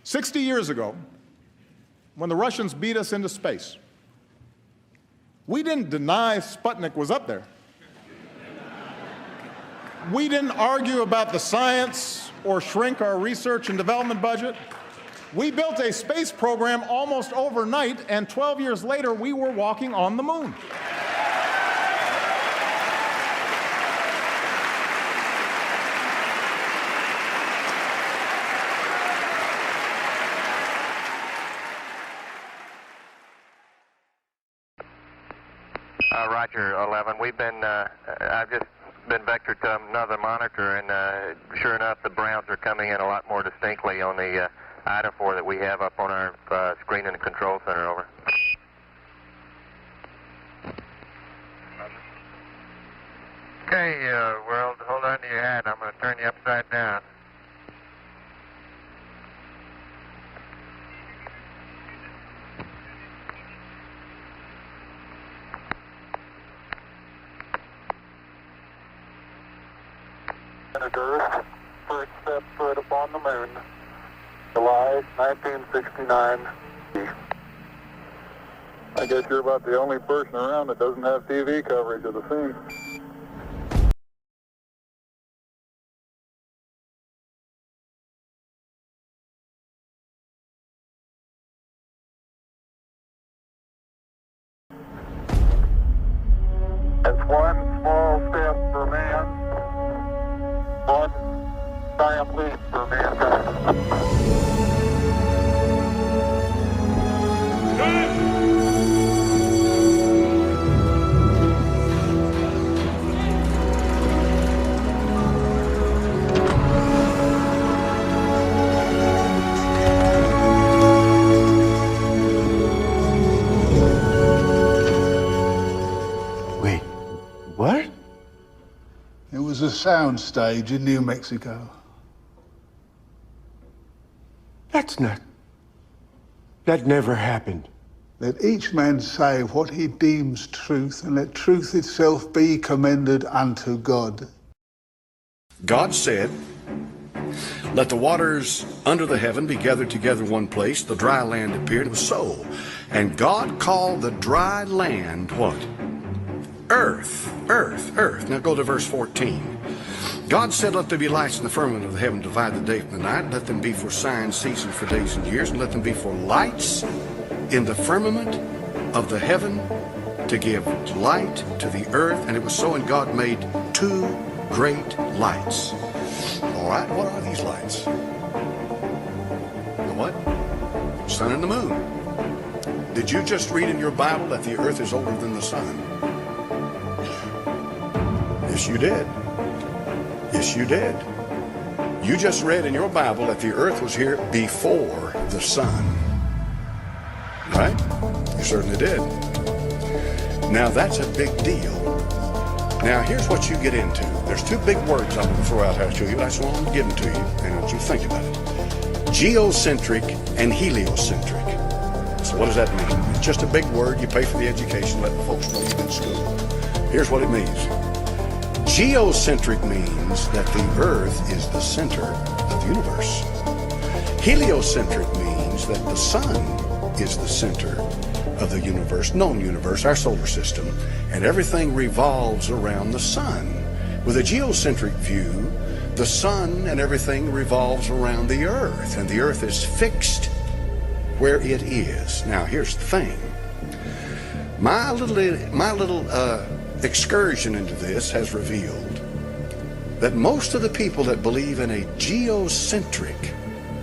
60 years ago, when the Russians beat us into space, we didn't deny Sputnik was up there. We didn't argue about the science or shrink our research and development budget. We built a space program almost overnight, and 12 years later, we were walking on the moon. Roger, 11. We've been, I've just been vectored to another monitor, and sure enough, the browns are coming in a lot more distinctly on the IDA4 that we have up on our screen in the control center. Over. Okay, world, hold on to your hat. I'm going to turn you upside down. Earth, first step foot upon the moon, July 1969. I guess you're about the only person around that doesn't have TV coverage of the scene. That's one small step for man, one giant leap for mankind. Wait, what? It was a sound stage in New Mexico. That never happened. Let each man say what he deems truth, and let truth itself be commended unto God. God said, "Let the waters under the heaven be gathered together in one place." The dry land appeared. It was so. And God called the dry land what? Earth. Earth. Earth. Now go to verse 14. God said, "Let there be lights in the firmament of the heaven, divide the day from the night. Let them be for signs, seasons, for days and years. And let them be for lights in the firmament of the heaven, to give light to the earth." And it was so, and God made two great lights. All right, what are these lights? The what? Sun and the moon. Did you just read in your Bible that the earth is older than the sun? Yes, you did. Yes, you did. You just read in your Bible that the earth was here before the sun. Right? You certainly did. Now that's a big deal. Now here's what you get into. There's two big words I'm going to throw out here to you. That's what I'm going to give them to you. And I want you to think about it. Geocentric and heliocentric. So what does that mean? It's just a big word. You pay for the education, let the folks know you've been to school. Here's what it means. Geocentric means that the earth is the center of the universe. Heliocentric means that the sun is the center of the universe, known universe, our solar system, and everything revolves around the sun. With a geocentric view, the sun and everything revolves around the earth, and the earth is fixed where it is. Now, here's the thing. My little excursion into this has revealed that most of the people that believe in a geocentric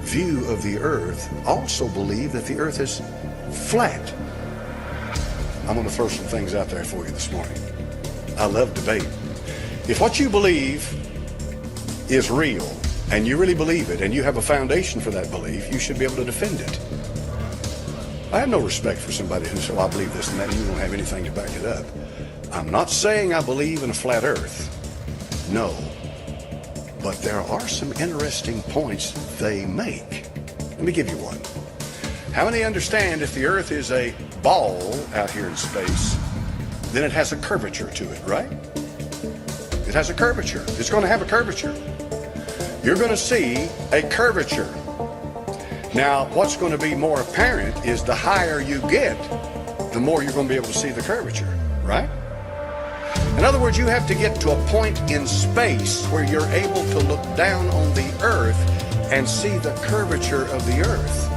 view of the earth also believe that the earth is flat. I'm going to throw some things out there for you this morning. I love debate. If what you believe is real, and you really believe it, and you have a foundation for that belief, you should be able to defend it. I have no respect for somebody who says, "Well, I believe this and that," and you don't have anything to back it up. I'm not saying I believe in a flat earth. No. But there are some interesting points they make. Let me give you one. How many understand if the earth is a ball out here in space, then it has a curvature to it, right? It has a curvature. It's going to have a curvature. You're going to see a curvature. Now, what's going to be more apparent is the higher you get, the more you're going to be able to see the curvature, right? In other words, you have to get to a point in space where you're able to look down on the earth and see the curvature of the earth.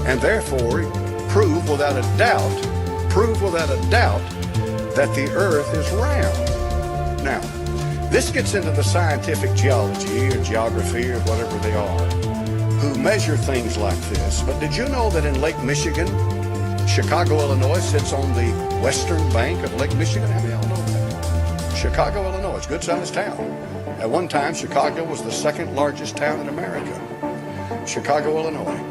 And therefore, prove without a doubt that the earth is round. Now, this gets into the scientific geology or geography or whatever they are, who measure things like this. But did you know that in Lake Michigan, Chicago, Illinois sits on the western bank of Lake Michigan? How many of y'all know that? Chicago, Illinois, it's a good-sized town. At one time, Chicago was the second largest town in America. Chicago, Illinois.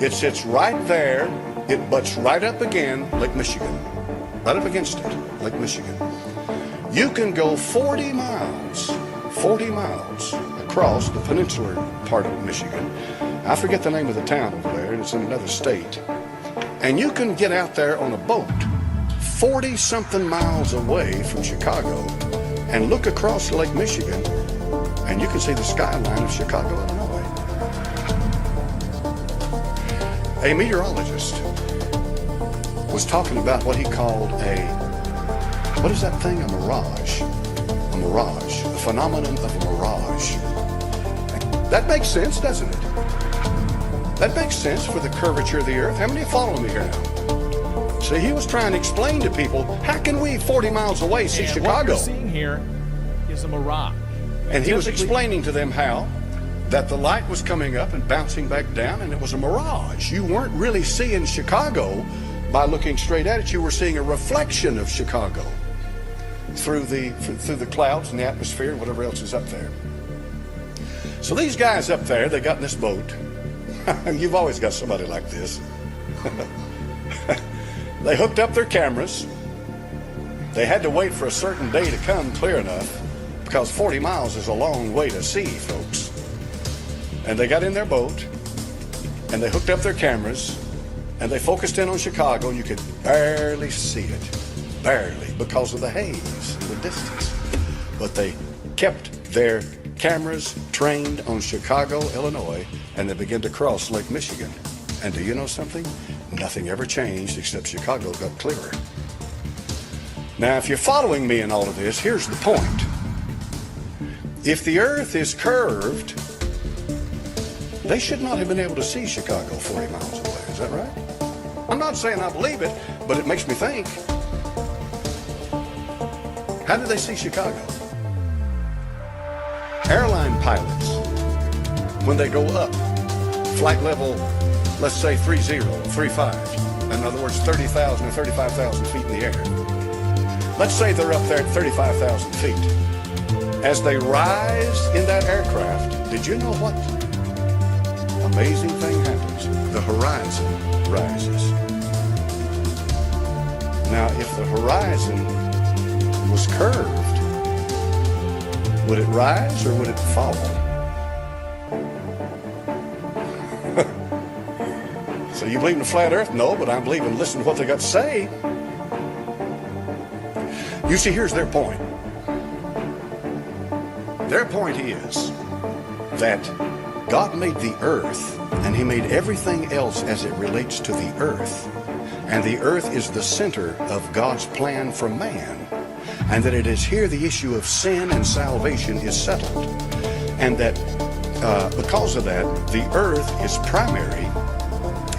It sits right there. It butts right up against Lake Michigan. Right up against it, Lake Michigan. You can go 40 miles across the peninsular part of Michigan. I forget the name of the town over there, and it's in another state. And you can get out there on a boat 40-something miles away from Chicago and look across Lake Michigan, and you can see the skyline of Chicago, Illinois. A meteorologist was talking about what he called what is that thing? A mirage. A mirage. The phenomenon of a mirage. That makes sense, doesn't it? That makes sense for the curvature of the earth. How many follow me here now? See, he was trying to explain to people, how can we 40 miles away see Chicago? What you're seeing here is a mirage. And he was explaining to them how that the light was coming up and bouncing back down, and it was a mirage. You weren't really seeing Chicago by looking straight at it. You were seeing a reflection of Chicago through the clouds and the atmosphere and whatever else is up there. So these guys up there, they got in this boat. You've always got somebody like this. They hooked up their cameras. They had to wait for a certain day to come clear enough, because 40 miles is a long way to see, folks. And they got in their boat, and they hooked up their cameras, and they focused in on Chicago, and you could barely see it. Barely, because of the haze in the distance. But they kept their cameras trained on Chicago, Illinois, and they began to cross Lake Michigan. And do you know something? Nothing ever changed except Chicago got clearer. Now, if you're following me in all of this, here's the point. If the earth is curved, they should not have been able to see Chicago 40 miles away. Is that right? I'm not saying I believe it, but it makes me think. How did they see Chicago? Airline pilots, when they go up, flight level, let's say 30, 35, in other words, 30,000 or 35,000 feet in the air. Let's say they're up there at 35,000 feet. As they rise in that aircraft, did you know what amazing thing happens? The horizon rises. Now, if the horizon was curved, would it rise or would it fall? So you believe in a flat earth? No, but I believe in listening to what they got to say. You see, here's their point. Their point is that God made the earth, and he made everything else as it relates to the earth. And the earth is the center of God's plan for man. And that it is here the issue of sin and salvation is settled. And that because of that, the earth is primary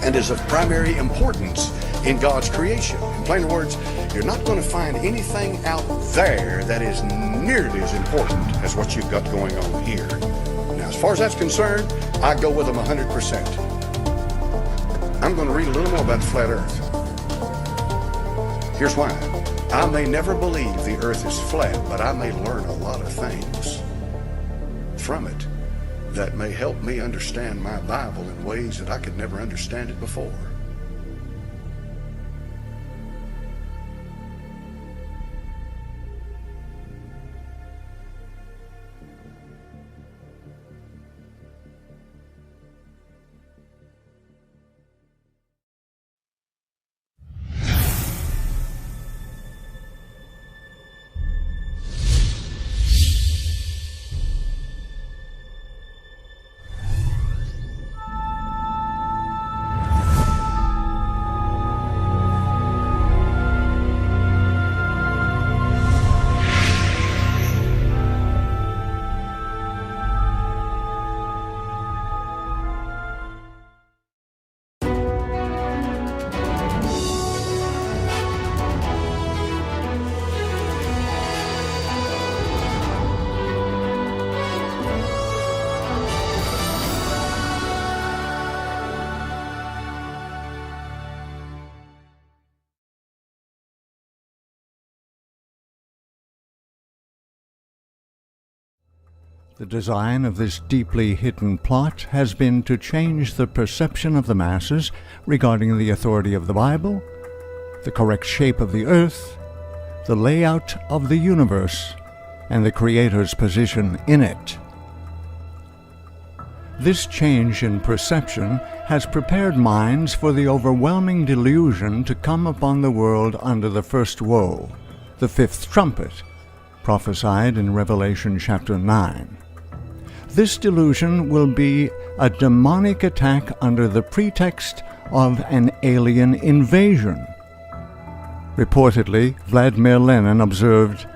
and is of primary importance in God's creation. In plain words, you're not going to find anything out there that is nearly as important as what you've got going on here. Now, as far as that's concerned, I go with them 100%. I'm going to read a little more about the flat earth. Here's why. I may never believe the earth is flat, but I may learn a lot of things from it that may help me understand my Bible in ways that I could never understand it before. The design of this deeply hidden plot has been to change the perception of the masses regarding the authority of the Bible, the correct shape of the earth, the layout of the universe, and the Creator's position in it. This change in perception has prepared minds for the overwhelming delusion to come upon the world under the first woe, the fifth trumpet, prophesied in Revelation chapter 9. This delusion will be a demonic attack under the pretext of an alien invasion. Reportedly, Vladimir Lenin observed,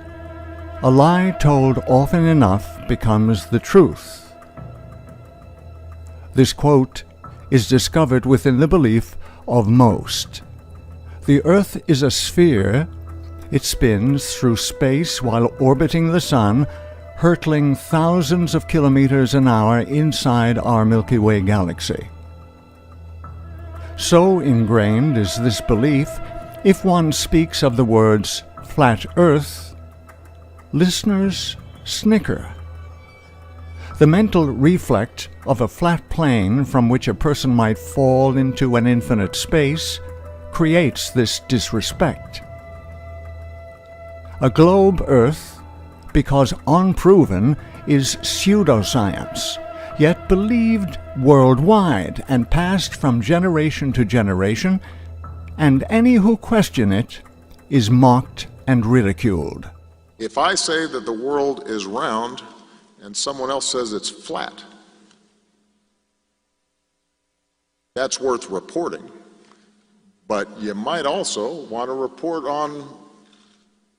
"A lie told often enough becomes the truth." This quote is discovered within the belief of most. The Earth is a sphere. It spins through space while orbiting the Sun, hurtling thousands of kilometers an hour inside our Milky Way galaxy. So ingrained is this belief, if one speaks of the words flat Earth, listeners snicker. The mental reflex of a flat plane from which a person might fall into an infinite space creates this disrespect. A globe Earth, because unproven, is pseudoscience, yet believed worldwide and passed from generation to generation, and any who question it is mocked and ridiculed. If I say that the world is round and someone else says it's flat, that's worth reporting. But you might also want to report on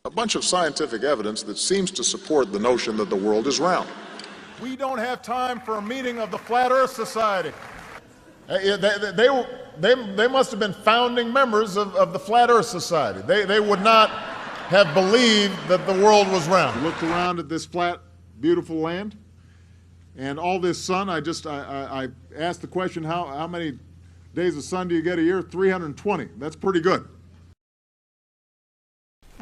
a bunch of scientific evidence that seems to support the notion that the world is round. We don't have time for a meeting of the Flat Earth Society. They must have been founding members of the Flat Earth Society. They would not have believed that the world was round. Looked around at this flat, beautiful land, and all this sun. I asked the question, how many days of sun do you get a year? 320. That's pretty good.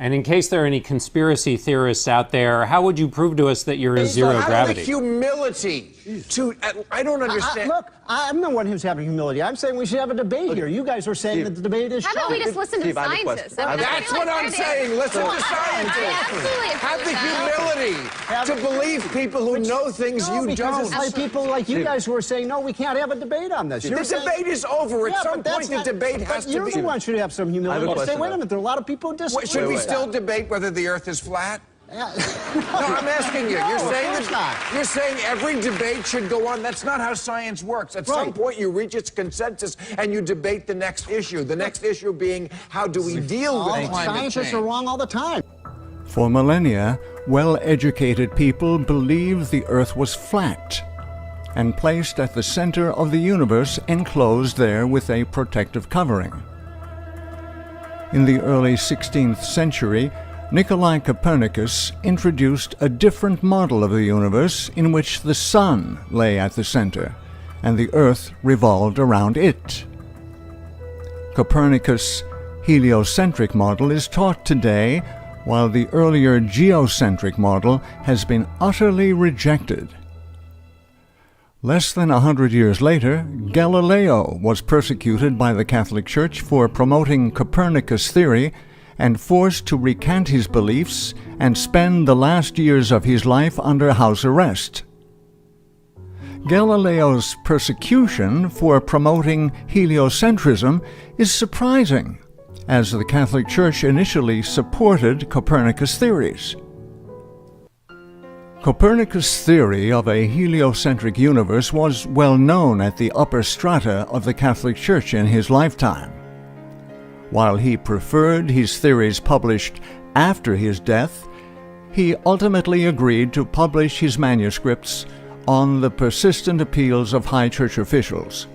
And in case there are any conspiracy theorists out there, how would you prove to us that you're in zero gravity? The humility to, I don't understand. Look, I'm the one who's having humility. I'm saying we should have a debate here. You guys are saying that the debate is How about we just listen to scientists? That's what I'm saying. Listen to scientists. Have the humility to believe people who know things you don't. It's like people like you guys who are saying, no, we can't have a debate on this. The debate is over. At some point, the debate has to be. You're the one should have some humility. Say, wait a minute, there are a lot of people who disagree. Should we still debate whether the Earth is flat? No, I'm asking you. You're saying every debate should go on. That's not how science works. At some point, you reach its consensus and you debate the next issue. The next issue being, how do we deal with climate change? Scientists are wrong all the time. For millennia, well-educated people believed the Earth was flat and placed at the center of the universe, enclosed there with a protective covering. In the early 16th century, Nikolai Copernicus introduced a different model of the universe in which the sun lay at the center and the Earth revolved around it. Copernicus' heliocentric model is taught today, while the earlier geocentric model has been utterly rejected. Less than 100 years later, Galileo was persecuted by the Catholic Church for promoting Copernicus' theory and forced to recant his beliefs and spend the last years of his life under house arrest. Galileo's persecution for promoting heliocentrism is surprising, as the Catholic Church initially supported Copernicus' theories. Copernicus' theory of a heliocentric universe was well known at the upper strata of the Catholic Church in his lifetime. While he preferred his theories published after his death, he ultimately agreed to publish his manuscripts on the persistent appeals of high church officials.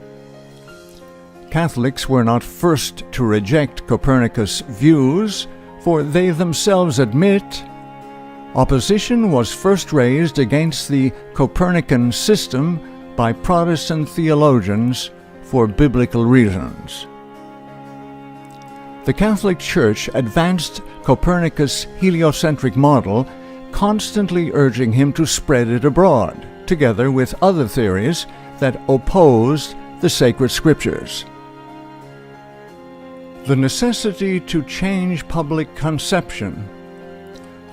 Catholics were not first to reject Copernicus' views, for they themselves admit opposition was first raised against the Copernican system by Protestant theologians for biblical reasons. The Catholic Church advanced Copernicus' heliocentric model constantly urging him to spread it abroad, together with other theories that opposed the sacred scriptures. The necessity to change public conception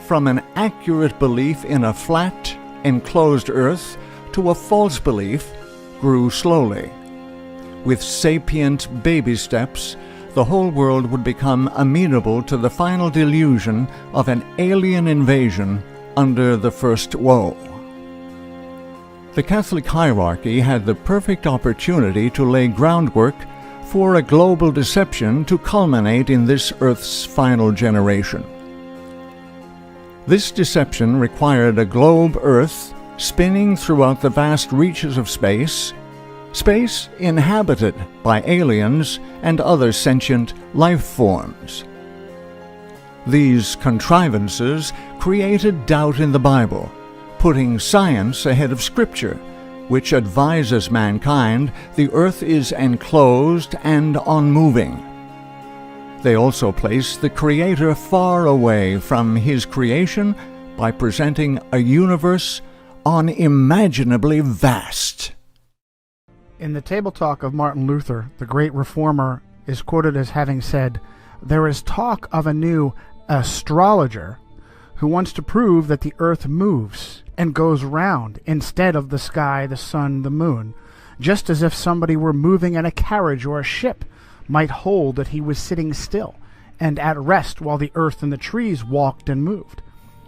from an accurate belief in a flat, enclosed earth to a false belief grew slowly. With sapient baby steps, the whole world would become amenable to the final delusion of an alien invasion under the first woe. The Catholic hierarchy had the perfect opportunity to lay groundwork for a global deception to culminate in this Earth's final generation. This deception required a globe Earth spinning throughout the vast reaches of space, space inhabited by aliens and other sentient life forms. These contrivances created doubt in the Bible, putting science ahead of Scripture, which advises mankind the earth is enclosed and unmoving. They also place the Creator far away from His creation by presenting a universe unimaginably vast. In the Table Talk of Martin Luther, the great reformer is quoted as having said, "There is talk of a new astrologer who wants to prove that the earth moves and goes round instead of the sky, the sun, the moon, just as if somebody were moving in a carriage or a ship might hold that he was sitting still and at rest while the earth and the trees walked and moved.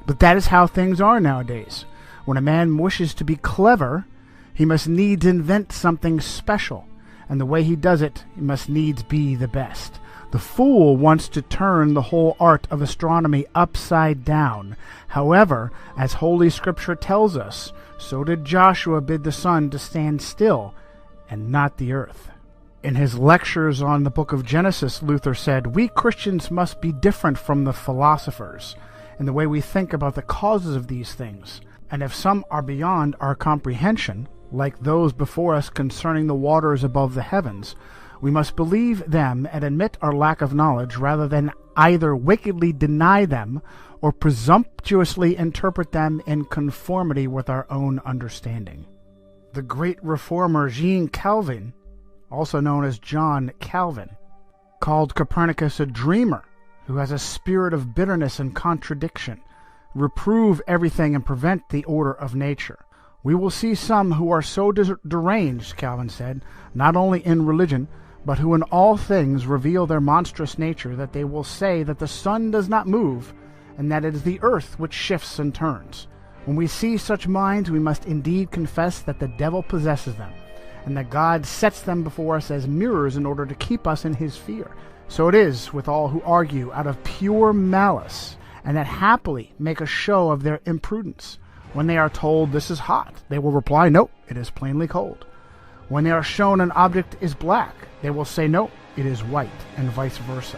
But that is how things are nowadays. When a man wishes to be clever, he must needs invent something special, and the way he does it, he must needs be the best. The fool wants to turn the whole art of astronomy upside down. However, as Holy Scripture tells us, so did Joshua bid the sun to stand still, and not the earth." In his lectures on the book of Genesis, Luther said, "We Christians must be different from the philosophers in the way we think about the causes of these things. And if some are beyond our comprehension, like those before us concerning the waters above the heavens, we must believe them and admit our lack of knowledge rather than either wickedly deny them or presumptuously interpret them in conformity with our own understanding." The great reformer Jean Calvin, also known as John Calvin, called Copernicus a dreamer who has a spirit of bitterness and contradiction, reprove everything and prevent the order of nature. "We will see some who are so deranged," Calvin said, "not only in religion, but who in all things reveal their monstrous nature, that they will say that the sun does not move, and that it is the earth which shifts and turns. When we see such minds, we must indeed confess that the devil possesses them, and that God sets them before us as mirrors in order to keep us in his fear. So it is with all who argue out of pure malice, and that happily make a show of their imprudence. When they are told this is hot, they will reply, no, it is plainly cold. When they are shown an object is black, they will say, no, it is white, and vice versa.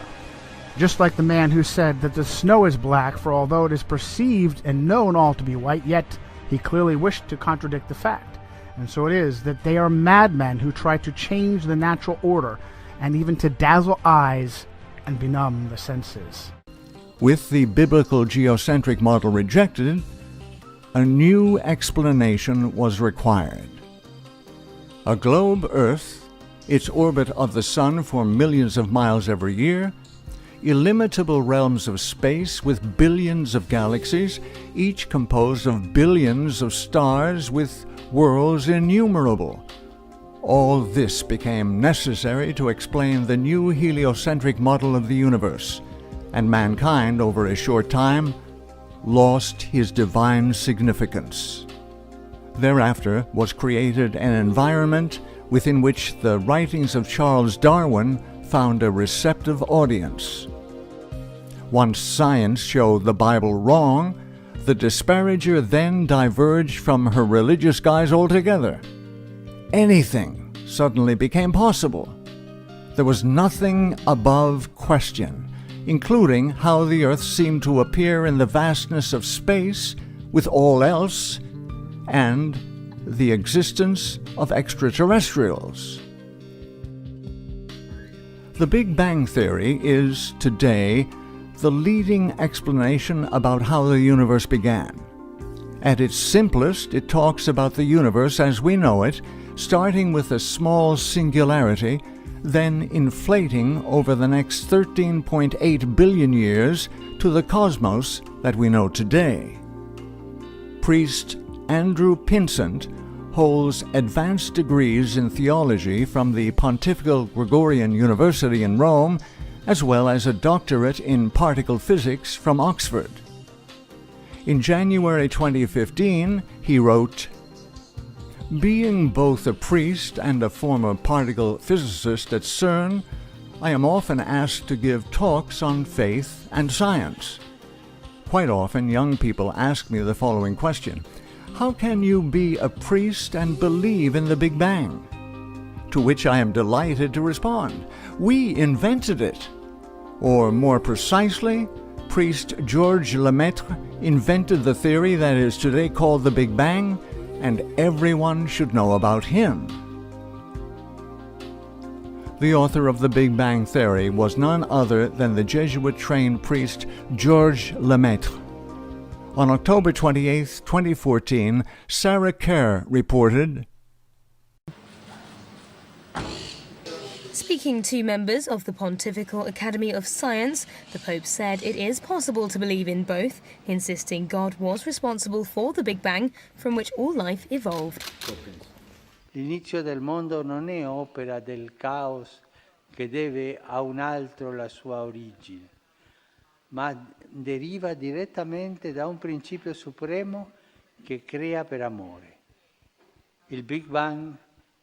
Just like the man who said that the snow is black, for although it is perceived and known all to be white, yet he clearly wished to contradict the fact. And so it is that they are madmen who try to change the natural order, and even to dazzle eyes and benumb the senses. With the biblical geocentric model rejected, a new explanation was required. A globe Earth, its orbit of the sun for millions of miles every year, illimitable realms of space with billions of galaxies, each composed of billions of stars with worlds innumerable. All this became necessary to explain the new heliocentric model of the universe, and mankind, over a short time, lost his divine significance. Thereafter was created an environment within which the writings of Charles Darwin found a receptive audience. Once science showed the Bible wrong, the disparager then diverged from her religious guise altogether. Anything suddenly became possible. There was nothing above question, including how the earth seemed to appear in the vastness of space with all else, and the existence of extraterrestrials. The Big Bang Theory is, today, the leading explanation about how the universe began. At its simplest, it talks about the universe as we know it, starting with a small singularity, then inflating over the next 13.8 billion years to the cosmos that we know today. Priest Andrew Pinsent holds advanced degrees in theology from the Pontifical Gregorian University in Rome, as well as a doctorate in particle physics from Oxford. In January 2015, he wrote, "Being both a priest and a former particle physicist at CERN, I am often asked to give talks on faith and science. Quite often, young people ask me the following question: how can you be a priest and believe in the Big Bang? To which I am delighted to respond, we invented it. Or more precisely, priest Georges Lemaitre invented the theory that is today called the Big Bang, and everyone should know about him." The author of the Big Bang theory was none other than the Jesuit-trained priest Georges Lemaitre. On October 28, 2014, Sarah Kerr reported, Speaking to members of the Pontifical Academy of Science, the Pope said it is possible to believe in both, insisting God was responsible for the Big Bang from which all life evolved. L'inizio del mondo non è opera del caos che deve a un altro la sua origine, ma deriva direttamente da un principio supremo che crea per amore. Il Big Bang,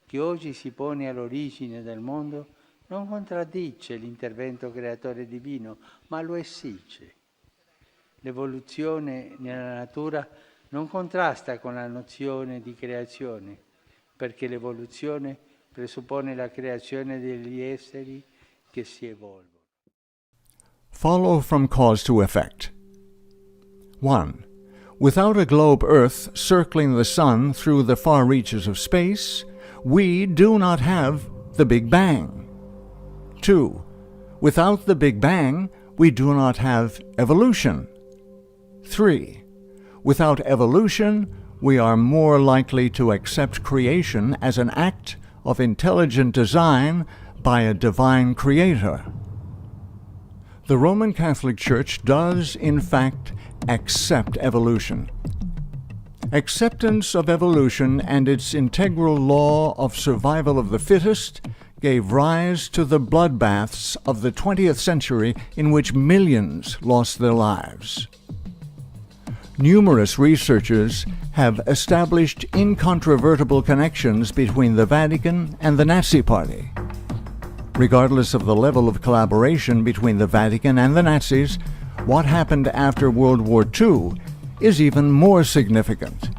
che oggi si pone all'origine del mondo, non contraddice l'intervento creatore divino, ma lo esige. L'evoluzione nella natura non contrasta con la nozione di creazione, perché l'evoluzione presuppone la creazione degli esseri che si evolvono. Follow from cause to effect. 1. Without a globe Earth circling the Sun through the far reaches of space, we do not have the Big Bang. 2. Without the Big Bang, we do not have evolution. 3. Without evolution, we are more likely to accept creation as an act of intelligent design by a divine creator. The Roman Catholic Church does, in fact, accept evolution. Acceptance of evolution and its integral law of survival of the fittest gave rise to the bloodbaths of the 20th century in which millions lost their lives. Numerous researchers have established incontrovertible connections between the Vatican and the Nazi Party. Regardless of the level of collaboration between the Vatican and the Nazis, what happened after World War II is even more significant.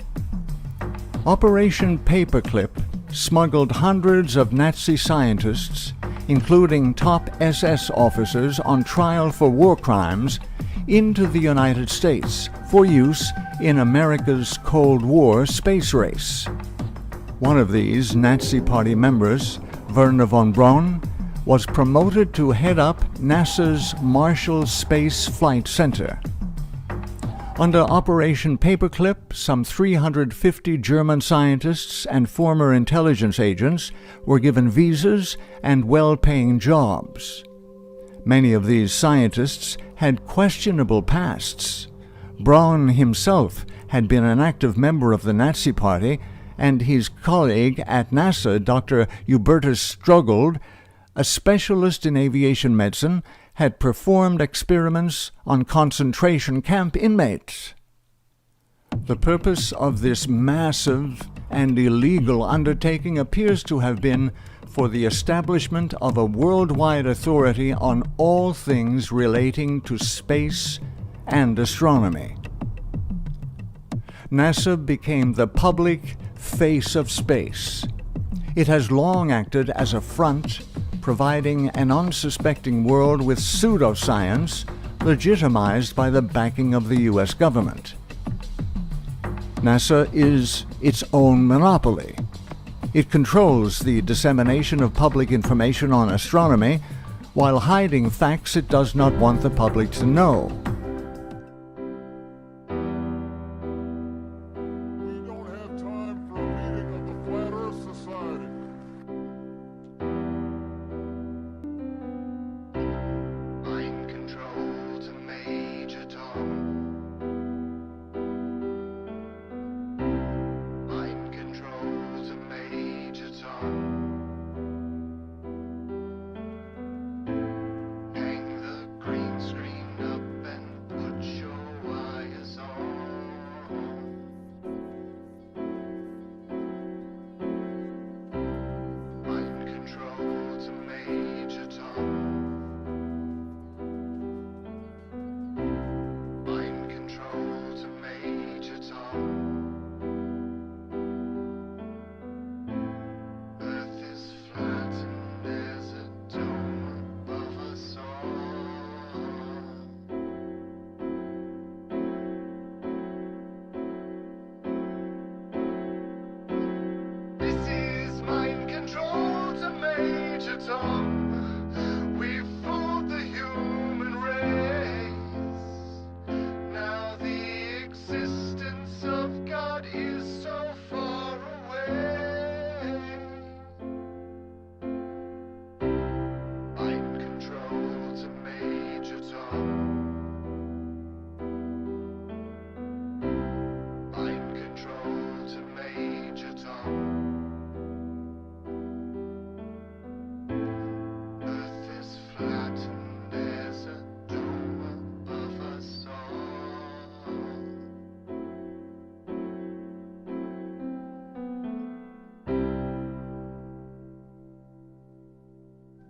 Operation Paperclip smuggled hundreds of Nazi scientists, including top SS officers on trial for war crimes, into the United States for use in America's Cold War space race. One of these Nazi Party members, Wernher von Braun, was promoted to head up NASA's Marshall Space Flight Center. Under Operation Paperclip, some 350 German scientists and former intelligence agents were given visas and well-paying jobs. Many of these scientists had questionable pasts. Braun himself had been an active member of the Nazi Party, and his colleague at NASA, Dr. Hubertus Struggold, a specialist in aviation medicine, had performed experiments on concentration camp inmates. The purpose of this massive and illegal undertaking appears to have been for the establishment of a worldwide authority on all things relating to space and astronomy. NASA became the public face of space. It has long acted as a front, providing an unsuspecting world with pseudoscience legitimized by the backing of the U.S. government. NASA is its own monopoly. It controls the dissemination of public information on astronomy while hiding facts it does not want the public to know.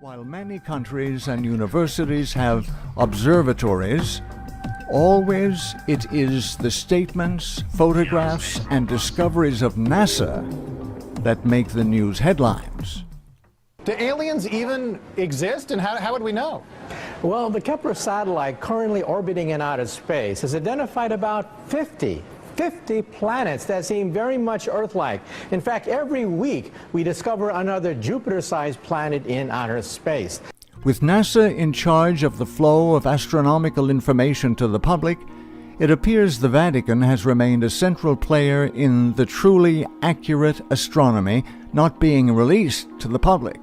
While many countries and universities have observatories, always it is the statements, photographs, and discoveries of NASA that make the news headlines. Do aliens even exist, and how would we know? Well, the Kepler satellite currently orbiting in outer space has identified about 50 planets that seem very much Earth-like. In fact, every week we discover another Jupiter-sized planet in outer space. With NASA in charge of the flow of astronomical information to the public, it appears the Vatican has remained a central player in the truly accurate astronomy not being released to the public.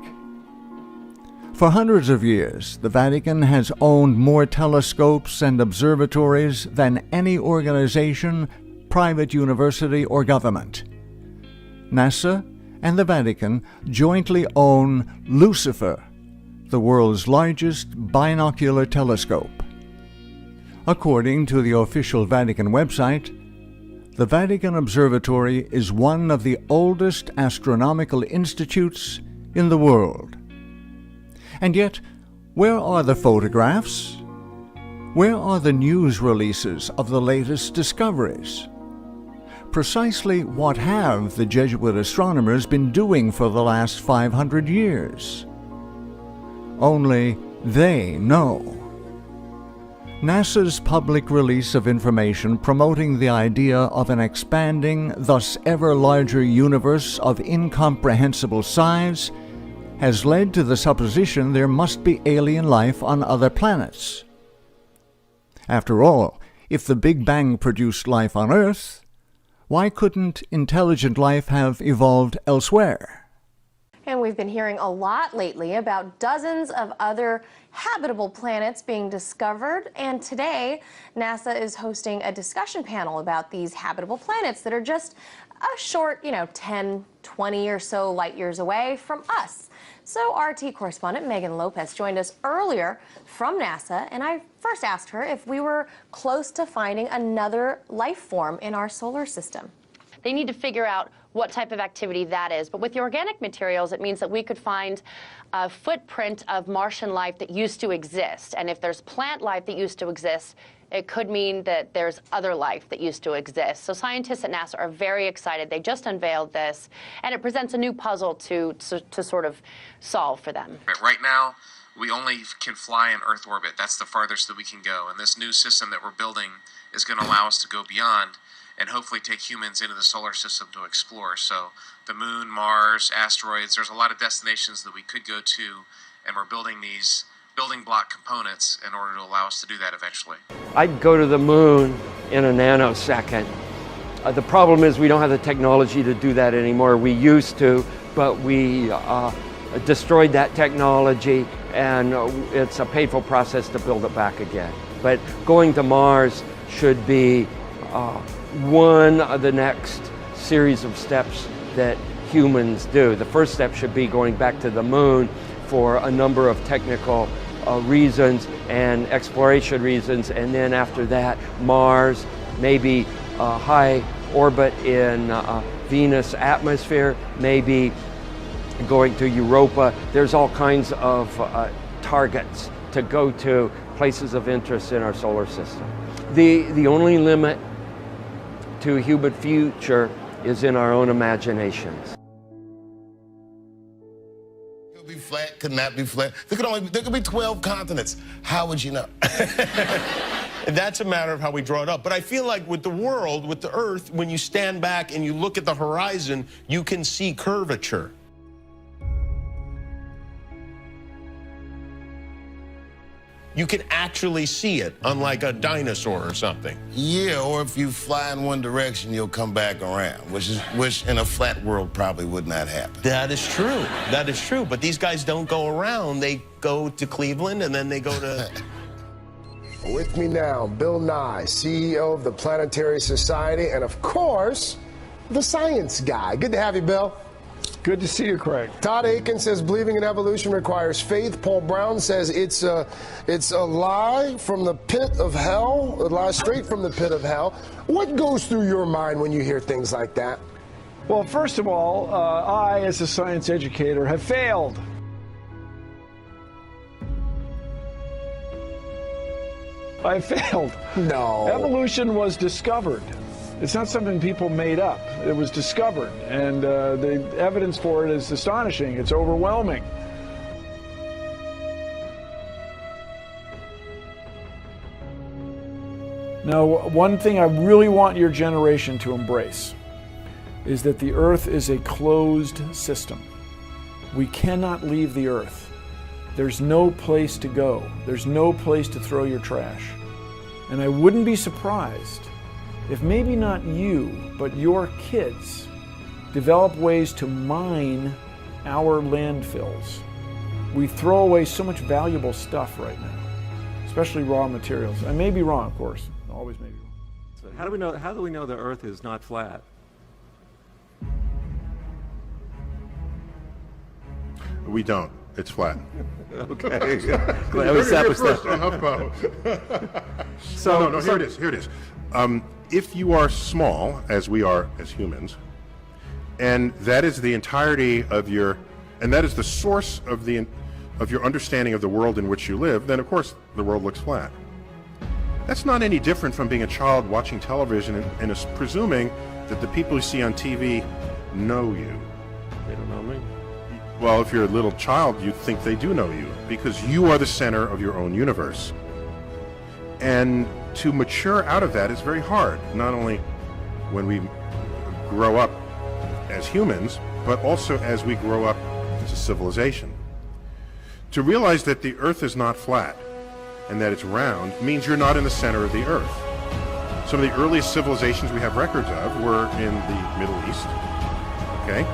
For hundreds of years, the Vatican has owned more telescopes and observatories than any organization, private university, or government. NASA and the Vatican jointly own Lucifer, the world's largest binocular telescope. According to the official Vatican website, the Vatican Observatory is one of the oldest astronomical institutes in the world. And yet, where are the photographs? Where are the news releases of the latest discoveries? Precisely what have the Jesuit astronomers been doing for the last 500 years? Only they know. NASA's public release of information promoting the idea of an expanding, thus ever larger universe of incomprehensible size has led to the supposition there must be alien life on other planets. After all, if the Big Bang produced life on Earth, why couldn't intelligent life have evolved elsewhere? And we've been hearing a lot lately about dozens of other habitable planets being discovered. And today, NASA is hosting a discussion panel about these habitable planets that are just a short, 10, 20 or so light years away from us. So RT correspondent Megan Lopez joined us earlier from NASA, and I first asked her if we were close to finding another life form in our solar system. They need to figure out what type of activity that is. But with the organic materials, it means that we could find a footprint of Martian life that used to exist. And if there's plant life that used to exist, it could mean that there's other life that used to exist. So scientists at NASA are very excited. They just unveiled this, and it presents a new puzzle to sort of solve for them. Right now, we only can fly in Earth orbit. That's the farthest that we can go. And this new system that we're building is going to allow us to go beyond and hopefully take humans into the solar system to explore. So the moon, Mars, asteroids, there's a lot of destinations that we could go to, and we're building these building block components in order to allow us to do that eventually. I'd go to the moon in a nanosecond. The problem is we don't have the technology to do that anymore. We used to, but we destroyed that technology, and it's a painful process to build it back again. But going to Mars should be one of the next series of steps that humans do. The first step should be going back to the moon for a number of technical reasons and exploration reasons, and then after that, Mars, maybe high orbit in Venus atmosphere, maybe going to Europa. There's all kinds of targets to go to, places of interest in our solar system. The only limit to human future is in our own imaginations. Could be flat, could not be flat. There could be 12 continents. How would you know? That's a matter of how we draw it up. But I feel like with the world, with the Earth, when you stand back and you look at the horizon, you can see curvature. You can actually see it, unlike a dinosaur or something. Yeah, or if you fly in one direction, you'll come back around, which in a flat world probably would not happen. That is true. That is true. But these guys don't go around. They go to Cleveland, and then they go to... With me now, Bill Nye, CEO of the Planetary Society, and of course, the science guy. Good to have you, Bill. Good to see you, Craig. Todd Aiken says believing in evolution requires faith. Paul Brown says it's a lie from the pit of hell. It lies straight from the pit of hell. What goes through your mind when you hear things like that? Well, first of all, I, as a science educator, have failed. I failed. No. Evolution was discovered. It's not something people made up. It was discovered, and the evidence for it is astonishing. It's overwhelming. Now, one thing I really want your generation to embrace is that the Earth is a closed system. We cannot leave the Earth. There's no place to go. There's no place to throw your trash. And I wouldn't be surprised if maybe not you, but your kids develop ways to mine our landfills. We throw away so much valuable stuff right now, especially raw materials. I may be wrong, of course. Always may be wrong. So how do we know the Earth is not flat? We don't. It's flat. Okay. Glad we established that. No, here it is. Here it is. If you are small, as we are as humans, and that is the entirety of your, and that is the source of your understanding of the world in which you live, then of course the world looks flat. That's not any different from being a child watching television and presuming that the people you see on TV know you. They don't know me. Well, if you're a little child, you think they do know you because you are the center of your own universe. And to mature out of that is very hard, not only when we grow up as humans, but also as we grow up as a civilization. To realize that the Earth is not flat and that it's round means you're not in the center of the Earth. Some of the earliest civilizations we have records of were in the Middle East, okay?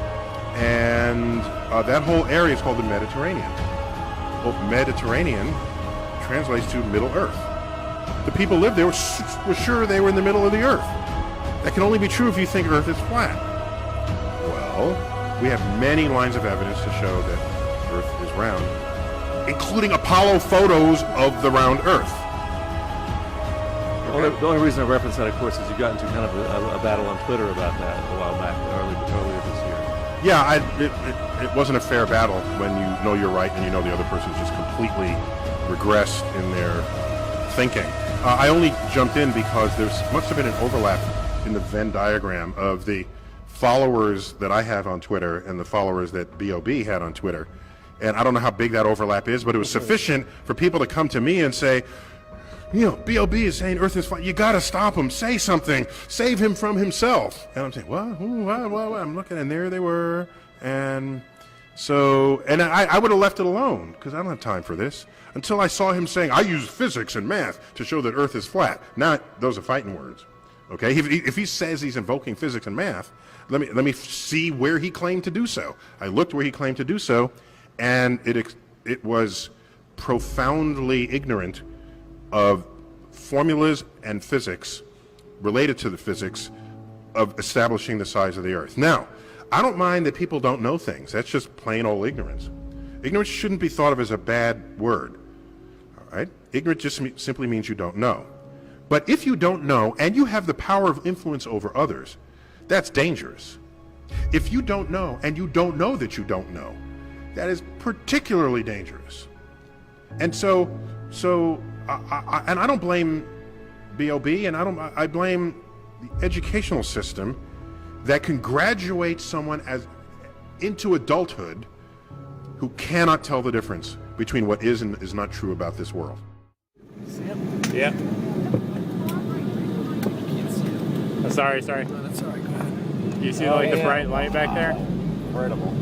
And that whole area is called the Mediterranean. Well, Mediterranean translates to Middle Earth. The people lived there were sure they were in the middle of the Earth. That can only be true if you think Earth is flat. Well, we have many lines of evidence to show that Earth is round, including Apollo photos of the round Earth. The only reason I reference that, of course, is you got into kind of a battle on Twitter about that a while back, earlier this year. Yeah, it wasn't a fair battle when you know you're right and you know the other person's just completely regressed in their thinking. I only jumped in because there must have been an overlap in the Venn diagram of the followers that I have on Twitter and the followers that B.O.B. had on Twitter. And I don't know how big that overlap is, but it was sufficient for people to come to me and say, you know, B.O.B. is saying Earth is flat. You got to stop him. Say something. Save him from himself. And I'm saying, what? I'm looking, and there they were. And so, and I would have left it alone because I don't have time for this until I saw him saying, I use physics and math to show that Earth is flat. Now, those are fighting words. Okay? If he says he's invoking physics and math, let me see where he claimed to do so. I looked where he claimed to do so, and it was profoundly ignorant of formulas and physics related to the physics of establishing the size of the Earth. Now, I don't mind that people don't know things. That's just plain old ignorance. Ignorance shouldn't be thought of as a bad word. All right? Ignorance just simply means you don't know. But if you don't know and you have the power of influence over others, that's dangerous. If you don't know and you don't know that you don't know, that is particularly dangerous. And so I don't blame B.O.B. and I blame the educational system that can graduate someone into adulthood who cannot tell the difference between what is and is not true about this world. Yeah. Oh, sorry. No, that's all right. Go ahead. You see the bright light back there? Incredible.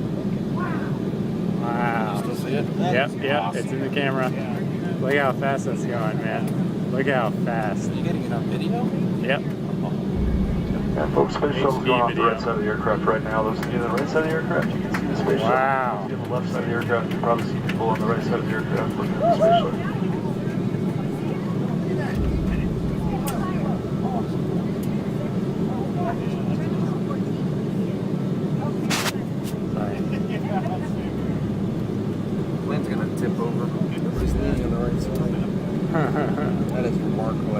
Wow. Still see it? Yep, Awesome. it's in the camera. Look how fast that's going, man. Look how fast. Are you getting it on video? Yep. Yeah, folks, space shuttle's going off the right side of the aircraft right now. Those of you on the right side of the aircraft, you can see the space shuttle. Wow. Those of you on the left side of the aircraft, you can probably see people on the right side of the aircraft looking at the space shuttle. Plane's gonna tip over. Everybody's leaning on the right side. That is remarkable. I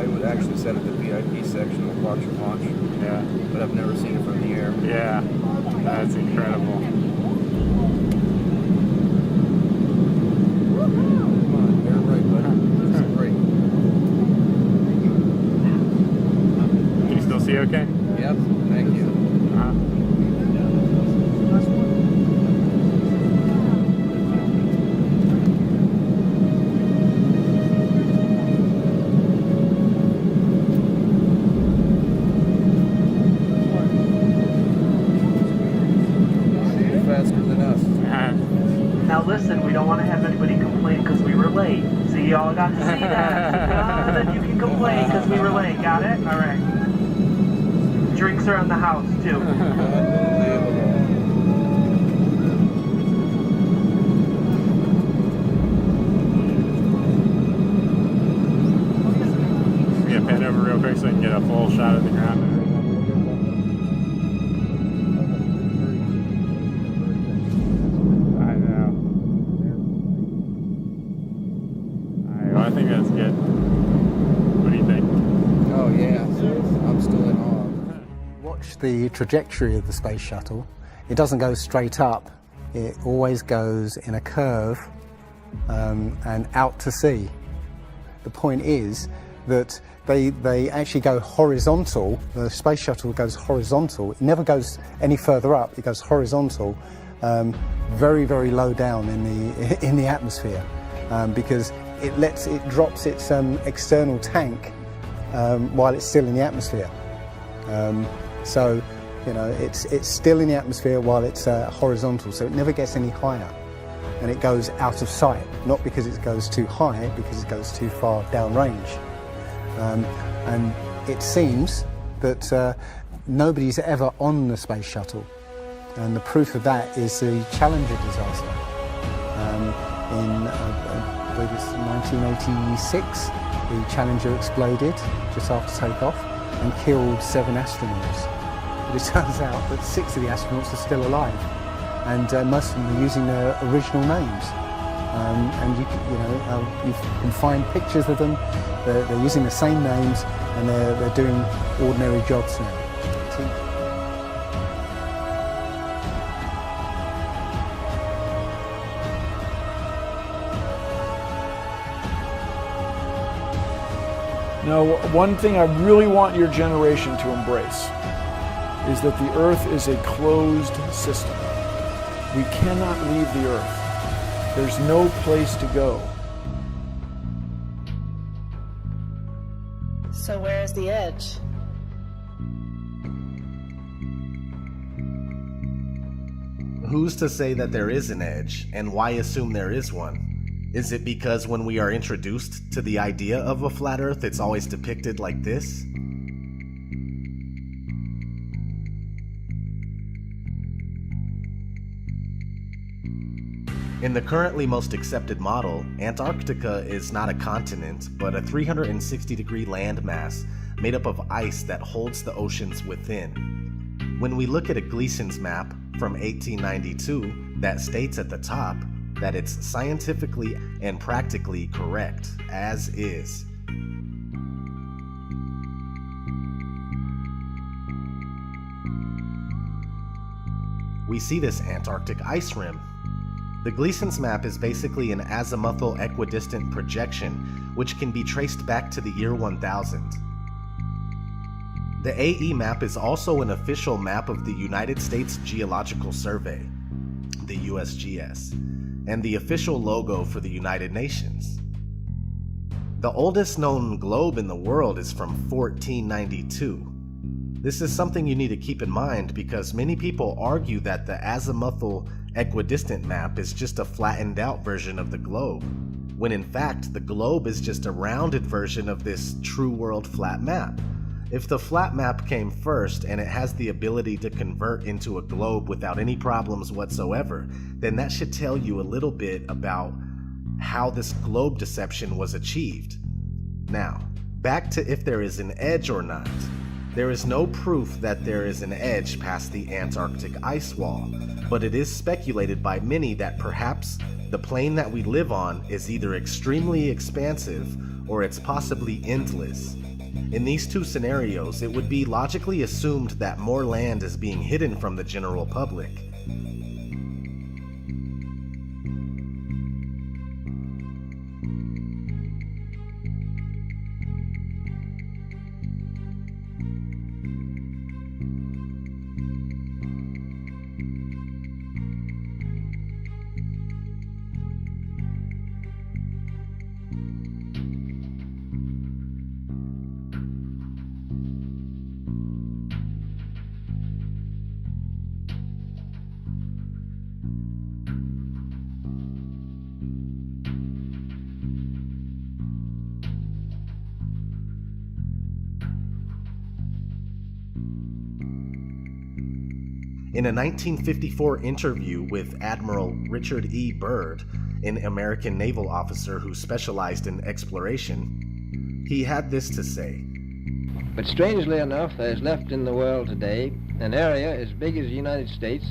would actually set at the VIP section with watch and launch. Yeah. But I've never seen it from the air. Yeah. That's incredible. Come on, air right, buddy. That's great. But listen, we don't want to have anybody complain because we were late. See, y'all got to see that. Then you can complain because we were late. Got it? All right. Drinks are in the house, too. Yeah, pan over real quick so I can get a full shot of the ground. I think that's good. What do you think? Oh yeah, I'm still in awe. Watch the trajectory of the space shuttle. It doesn't go straight up. It always goes in a curve and out to sea. The point is that they actually go horizontal. The space shuttle goes horizontal. It never goes any further up. It goes horizontal, very, very low down in the atmosphere, because it drops its external tank while it's still in the atmosphere. So, you know, it's still in the atmosphere while it's horizontal, so it never gets any higher. And it goes out of sight, not because it goes too high, because it goes too far downrange. And it seems that nobody's ever on the space shuttle. And the proof of that is the Challenger disaster. I believe it's 1986, the Challenger exploded just after takeoff and killed 7 astronauts. But it turns out that 6 of the astronauts are still alive, and most of them are using their original names. And you can find pictures of them. They're using the same names, and they're doing ordinary jobs now. Now, one thing I really want your generation to embrace is that the Earth is a closed system. We cannot leave the Earth. There's no place to go. So where's the edge? Who's to say that there is an edge, and why assume there is one? Is it because when we are introduced to the idea of a flat Earth, it's always depicted like this? In the currently most accepted model, Antarctica is not a continent, but a 360-degree landmass made up of ice that holds the oceans within. When we look at a Gleason's map from 1892 that states at the top that it's scientifically and practically correct, as is. We see this Antarctic ice rim. The Gleason's map is basically an azimuthal equidistant projection, which can be traced back to the year 1000. The AE map is also an official map of the United States Geological Survey, the USGS, and the official logo for the United Nations. The oldest known globe in the world is from 1492. This is something you need to keep in mind because many people argue that the azimuthal equidistant map is just a flattened out version of the globe, when in fact the globe is just a rounded version of this true world flat map. If the flat map came first and it has the ability to convert into a globe without any problems whatsoever, then that should tell you a little bit about how this globe deception was achieved. Now, back to if there is an edge or not. There is no proof that there is an edge past the Antarctic ice wall, but it is speculated by many that perhaps the plane that we live on is either extremely expansive or it's possibly endless. In these two scenarios, it would be logically assumed that more land is being hidden from the general public. In a 1954 interview with Admiral Richard E. Byrd, an American naval officer who specialized in exploration, he had this to say. But strangely enough, there is left in the world today an area as big as the United States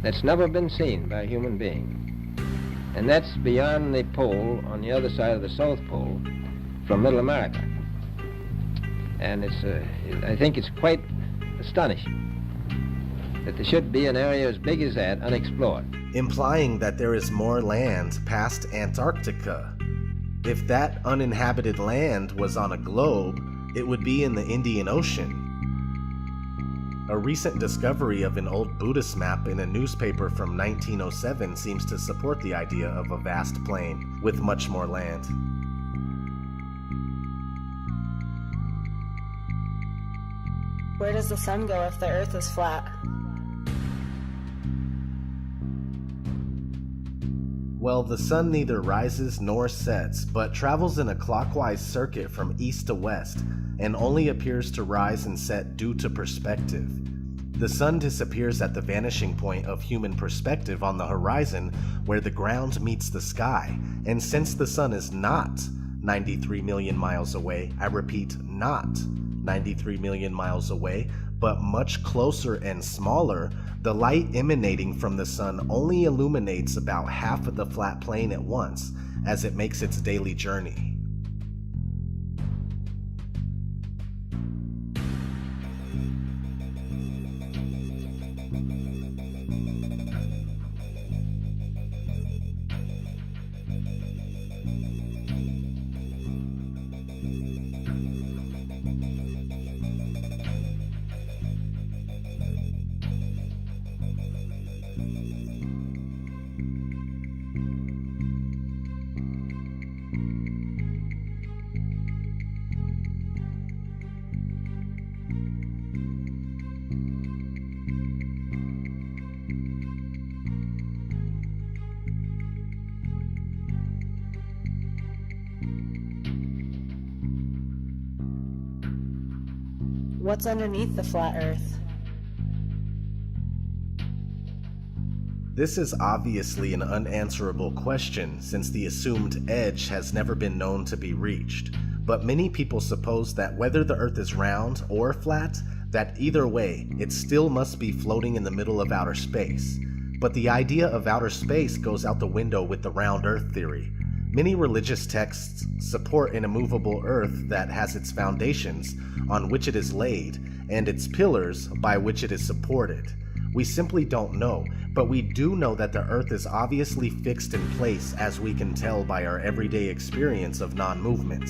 that's never been seen by a human being. And that's beyond the pole on the other side of the South Pole from Middle America. And I think it's quite astonishing that there should be an area as big as that unexplored. Implying that there is more land past Antarctica. If that uninhabited land was on a globe, it would be in the Indian Ocean. A recent discovery of an old Buddhist map in a newspaper from 1907 seems to support the idea of a vast plain with much more land. Where does the sun go if the Earth is flat? Well, the sun neither rises nor sets, but travels in a clockwise circuit from east to west, and only appears to rise and set due to perspective. The sun disappears at the vanishing point of human perspective on the horizon where the ground meets the sky, and since the sun is not 93 million miles away, I repeat, not 93 million miles away, but much closer and smaller, the light emanating from the sun only illuminates about half of the flat plane at once as it makes its daily journey. What's underneath the flat Earth? This is obviously an unanswerable question since the assumed edge has never been known to be reached, but many people suppose that whether the Earth is round or flat, that either way, it still must be floating in the middle of outer space. But the idea of outer space goes out the window with the round Earth theory. Many religious texts support an immovable Earth that has its foundations on which it is laid and its pillars by which it is supported. We simply don't know, but we do know that the Earth is obviously fixed in place, as we can tell by our everyday experience of non-movement.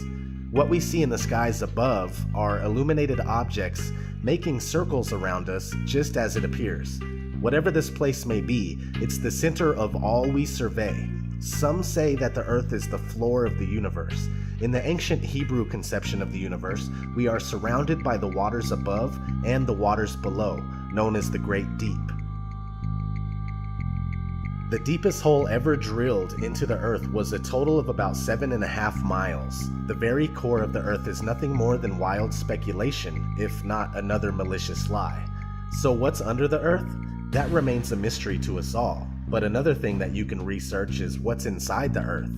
What we see in the skies above are illuminated objects making circles around us just as it appears. Whatever this place may be, it's the center of all we survey. Some say that the Earth is the floor of the universe. In the ancient Hebrew conception of the universe, we are surrounded by the waters above and the waters below, known as the Great Deep. The deepest hole ever drilled into the Earth was a total of about 7.5 miles. The very core of the Earth is nothing more than wild speculation, if not another malicious lie. So what's under the Earth? That remains a mystery to us all. But another thing that you can research is what's inside the Earth.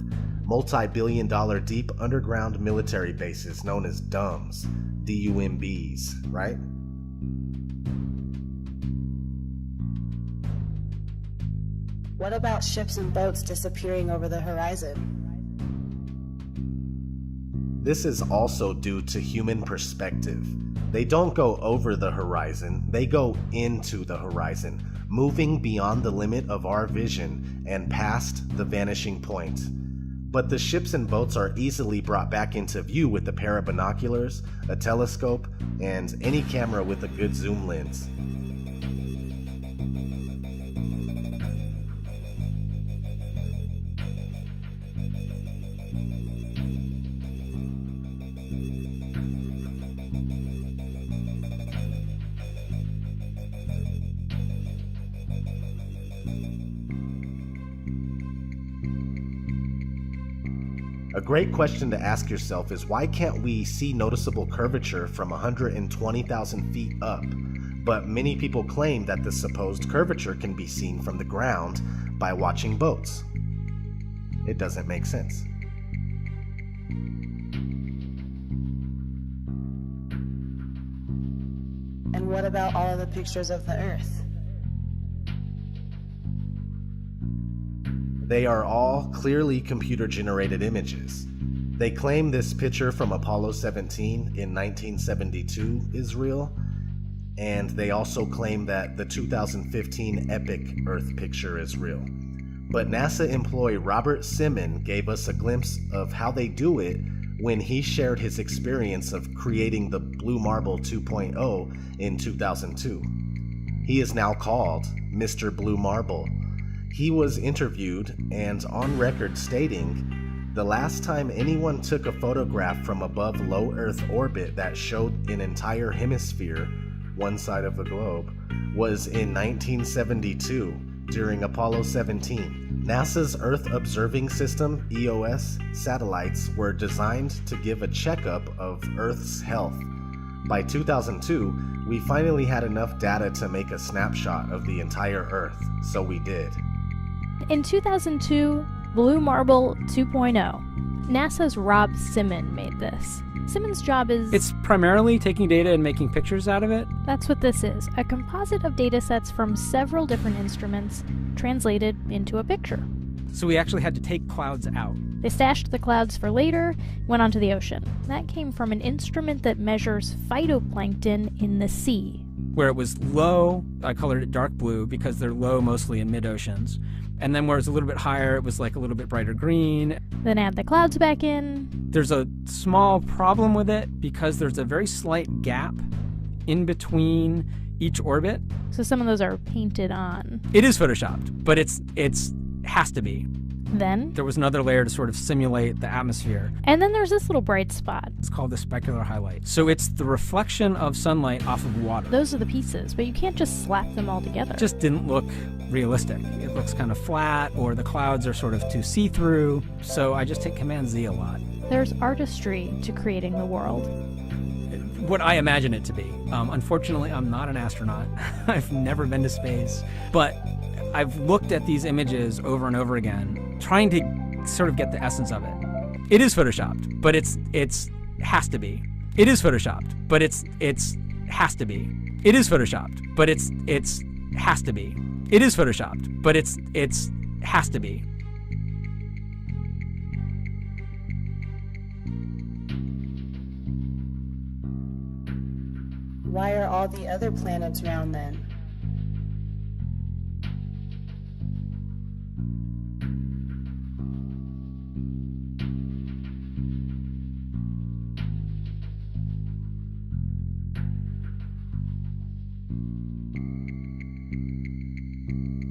Multi-billion-dollar deep underground military bases known as DUMBs, D-U-M-Bs, right? What about ships and boats disappearing over the horizon? This is also due to human perspective. They don't go over the horizon, they go into the horizon, moving beyond the limit of our vision and past the vanishing point. But the ships and boats are easily brought back into view with a pair of binoculars, a telescope, and any camera with a good zoom lens. A great question to ask yourself is why can't we see noticeable curvature from 120,000 feet up? but many people claim that the supposed curvature can be seen from the ground by watching boats. It doesn't make sense. And what about all of the pictures of the Earth? They are all clearly computer-generated images. They claim this picture from Apollo 17 in 1972 is real, and they also claim that the 2015 epic Earth picture is real. But NASA employee Robert Simon gave us a glimpse of how they do it when he shared his experience of creating the Blue Marble 2.0 in 2002. He is now called Mr. Blue Marble. He was interviewed and on record stating, "The last time anyone took a photograph from above low Earth orbit that showed an entire hemisphere, one side of the globe, was in 1972 during Apollo 17. NASA's Earth Observing System, EOS, satellites were designed to give a checkup of Earth's health. By 2002, we finally had enough data to make a snapshot of the entire Earth, so we did." In 2002, Blue Marble 2.0, NASA's Rob Simon made this. Simon's job is... It's primarily taking data and making pictures out of it. That's what this is, a composite of data sets from several different instruments translated into a picture. So we actually had to take clouds out. They stashed the clouds for later, went onto the ocean. That came from an instrument that measures phytoplankton in the sea. Where it was low, I colored it dark blue because they're low mostly in mid-oceans. And then where it's a little bit higher, it was like a little bit brighter green. Then add the clouds back in. There's a small problem with it because there's a very slight gap in between each orbit. So some of those are painted on. It is photoshopped, but it's has to be. Then there was another layer to sort of simulate the atmosphere. And then there's this little bright spot. It's called the specular highlight. So it's the reflection of sunlight off of water. Those are the pieces, but you can't just slap them all together. It just didn't look realistic. It looks kind of flat, or the clouds are sort of too see-through. So I just take Command Z a lot. There's artistry to creating the world. What I imagine it to be. Unfortunately, I'm not an astronaut. I've never been to space. But I've looked at these images over and over again, trying to sort of get the essence of it. It is photoshopped, but it's has to be. It is photoshopped, but it's has to be. It is photoshopped, but it's has to be. It is photoshopped, but it's has to be. Why are all the other planets round then?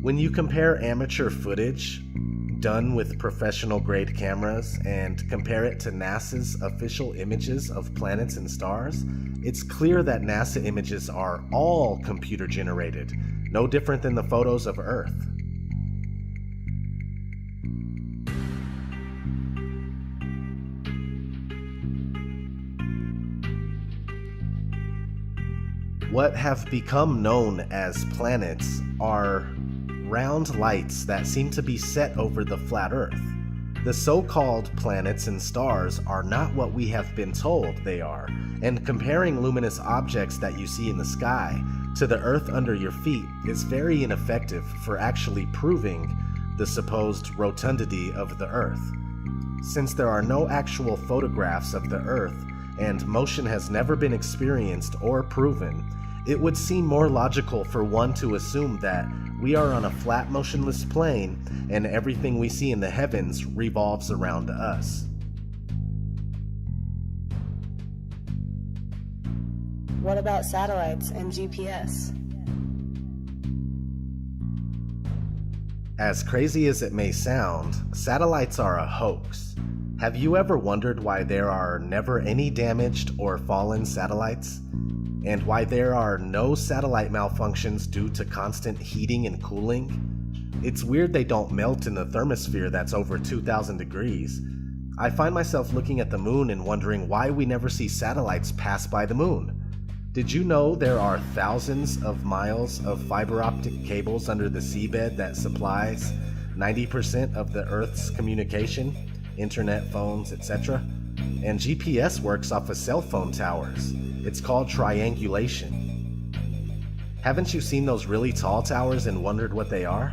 When you compare amateur footage done with professional grade cameras and compare it to NASA's official images of planets and stars, it's clear that NASA images are all computer generated, no different than the photos of Earth. What have become known as planets are round lights that seem to be set over the flat Earth. The so-called planets and stars are not what we have been told they are, and comparing luminous objects that you see in the sky to the Earth under your feet is very ineffective for actually proving the supposed rotundity of the Earth. Since there are no actual photographs of the Earth and motion has never been experienced or proven, it would seem more logical for one to assume that we are on a flat, motionless plane and everything we see in the heavens revolves around us. What about satellites and GPS? As crazy as it may sound, satellites are a hoax. Have you ever wondered why there are never any damaged or fallen satellites? And why there are no satellite malfunctions due to constant heating and cooling? It's weird they don't melt in the thermosphere that's over 2,000 degrees. I find myself looking at the moon and wondering why we never see satellites pass by the moon. Did you know there are thousands of miles of fiber optic cables under the seabed that supplies 90% of the Earth's communication, internet, phones, etc.? And GPS works off of cell phone towers. It's called triangulation. Haven't you seen those really tall towers and wondered what they are?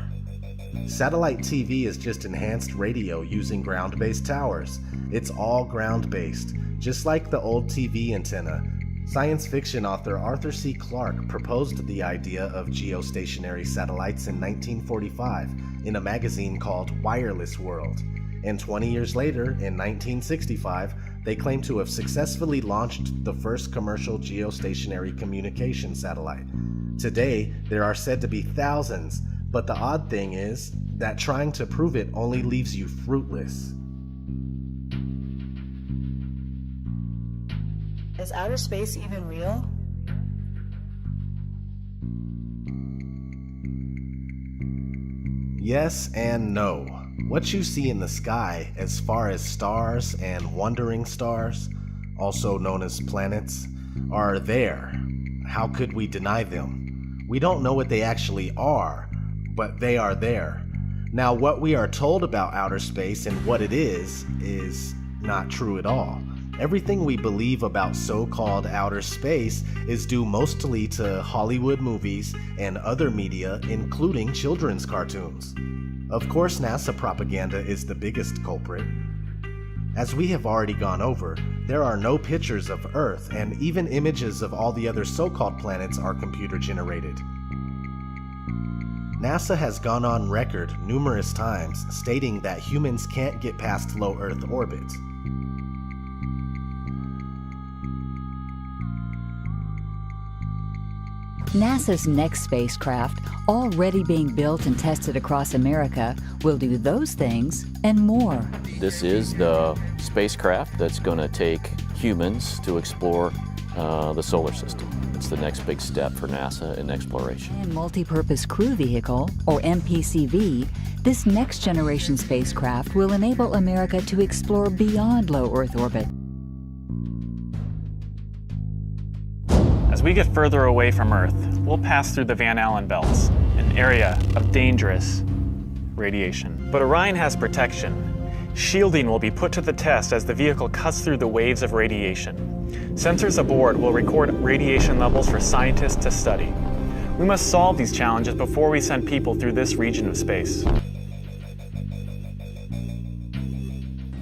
Satellite TV is just enhanced radio using ground-based towers. It's all ground-based, just like the old TV antenna. Science fiction author Arthur C. Clarke proposed the idea of geostationary satellites in 1945 in a magazine called Wireless World. And 20 years later, in 1965, they claim to have successfully launched the first commercial geostationary communication satellite. Today, there are said to be thousands, but the odd thing is that trying to prove it only leaves you fruitless. Is outer space even real? Yes and no. What you see in the sky, as far as stars and wandering stars, also known as planets, are there. How could we deny them? We don't know what they actually are, but they are there. Now, what we are told about outer space and what it is not true at all. Everything we believe about so-called outer space is due mostly to Hollywood movies and other media, including children's cartoons. Of course, NASA propaganda is the biggest culprit. As we have already gone over, there are no pictures of Earth, and even images of all the other so-called planets are computer-generated. NASA has gone on record numerous times stating that humans can't get past low Earth orbit. NASA's next spacecraft, already being built and tested across America, will do those things and more. This is the spacecraft that's going to take humans to explore the solar system. It's the next big step for NASA in exploration. And Multi-Purpose Crew Vehicle, or MPCV, this next generation spacecraft will enable America to explore beyond low Earth orbit. As we get further away from Earth, we'll pass through the Van Allen belts, an area of dangerous radiation. But Orion has protection. Shielding will be put to the test as the vehicle cuts through the waves of radiation. Sensors aboard will record radiation levels for scientists to study. We must solve these challenges before we send people through this region of space.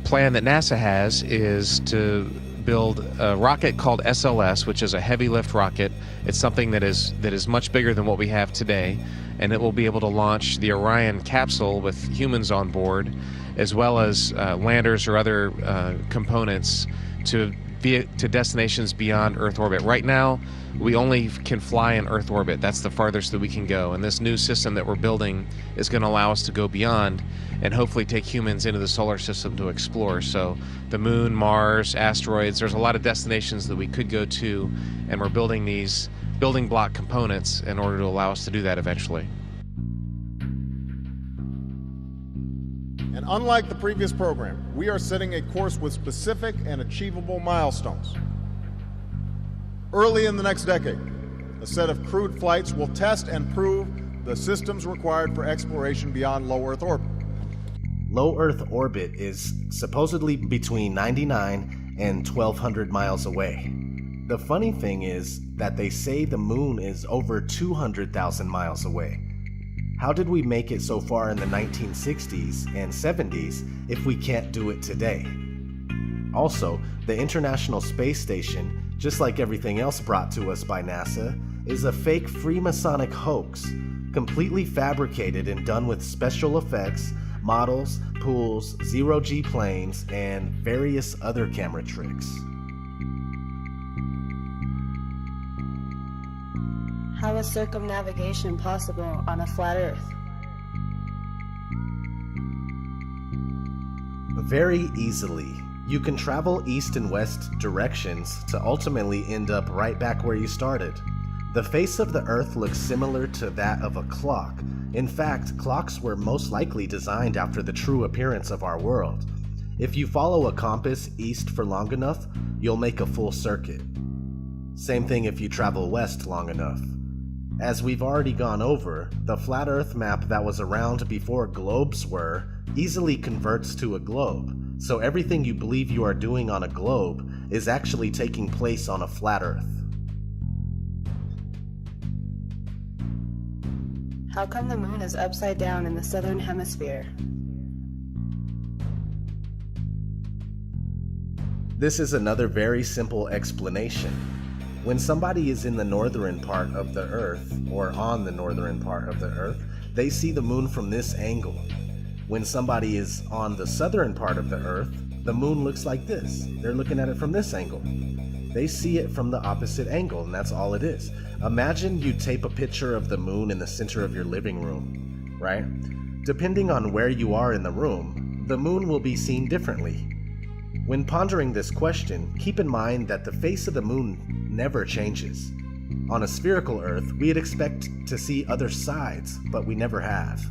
Plan that NASA has is to build a rocket called SLS, which is a heavy lift rocket. It's something that is much bigger than what we have today, and it will be able to launch the Orion capsule with humans on board, as well as landers or other components to destinations beyond Earth orbit. Right now, we only can fly in Earth orbit. That's the farthest that we can go, and this new system that we're building is going to allow us to go beyond and hopefully take humans into the solar system to explore. So the moon, Mars, asteroids, there's a lot of destinations that we could go to, and we're building these building block components in order to allow us to do that eventually. And unlike the previous program, we are setting a course with specific and achievable milestones. Early in the next decade, a set of crewed flights will test and prove the systems required for exploration beyond low Earth orbit. Low Earth orbit is supposedly between 99 and 1,200 miles away. The funny thing is that they say the moon is over 200,000 miles away. How did we make it so far in the 1960s and 70s if we can't do it today? Also, the International Space Station, just like everything else brought to us by NASA, is a fake Freemasonic hoax, completely fabricated and done with special effects, models, pools, zero-G planes, and various other camera tricks. How is circumnavigation possible on a flat Earth? Very easily. You can travel east and west directions to ultimately end up right back where you started. The face of the Earth looks similar to that of a clock. In fact, clocks were most likely designed after the true appearance of our world. If you follow a compass east for long enough, you'll make a full circuit. Same thing if you travel west long enough. As we've already gone over, the flat Earth map that was around before globes were easily converts to a globe, so everything you believe you are doing on a globe is actually taking place on a flat Earth. How come the moon is upside down in the southern hemisphere? This is another very simple explanation. When somebody is in the northern part of the Earth, or on the northern part of the Earth, they see the moon from this angle. When somebody is on the southern part of the Earth, the moon looks like this. They're looking at it from this angle. They see it from the opposite angle, and that's all it is. Imagine you tape a picture of the moon in the center of your living room, right? Depending on where you are in the room, the moon will be seen differently. When pondering this question, keep in mind that the face of the moon never changes. On a spherical Earth, we'd expect to see other sides, but we never have.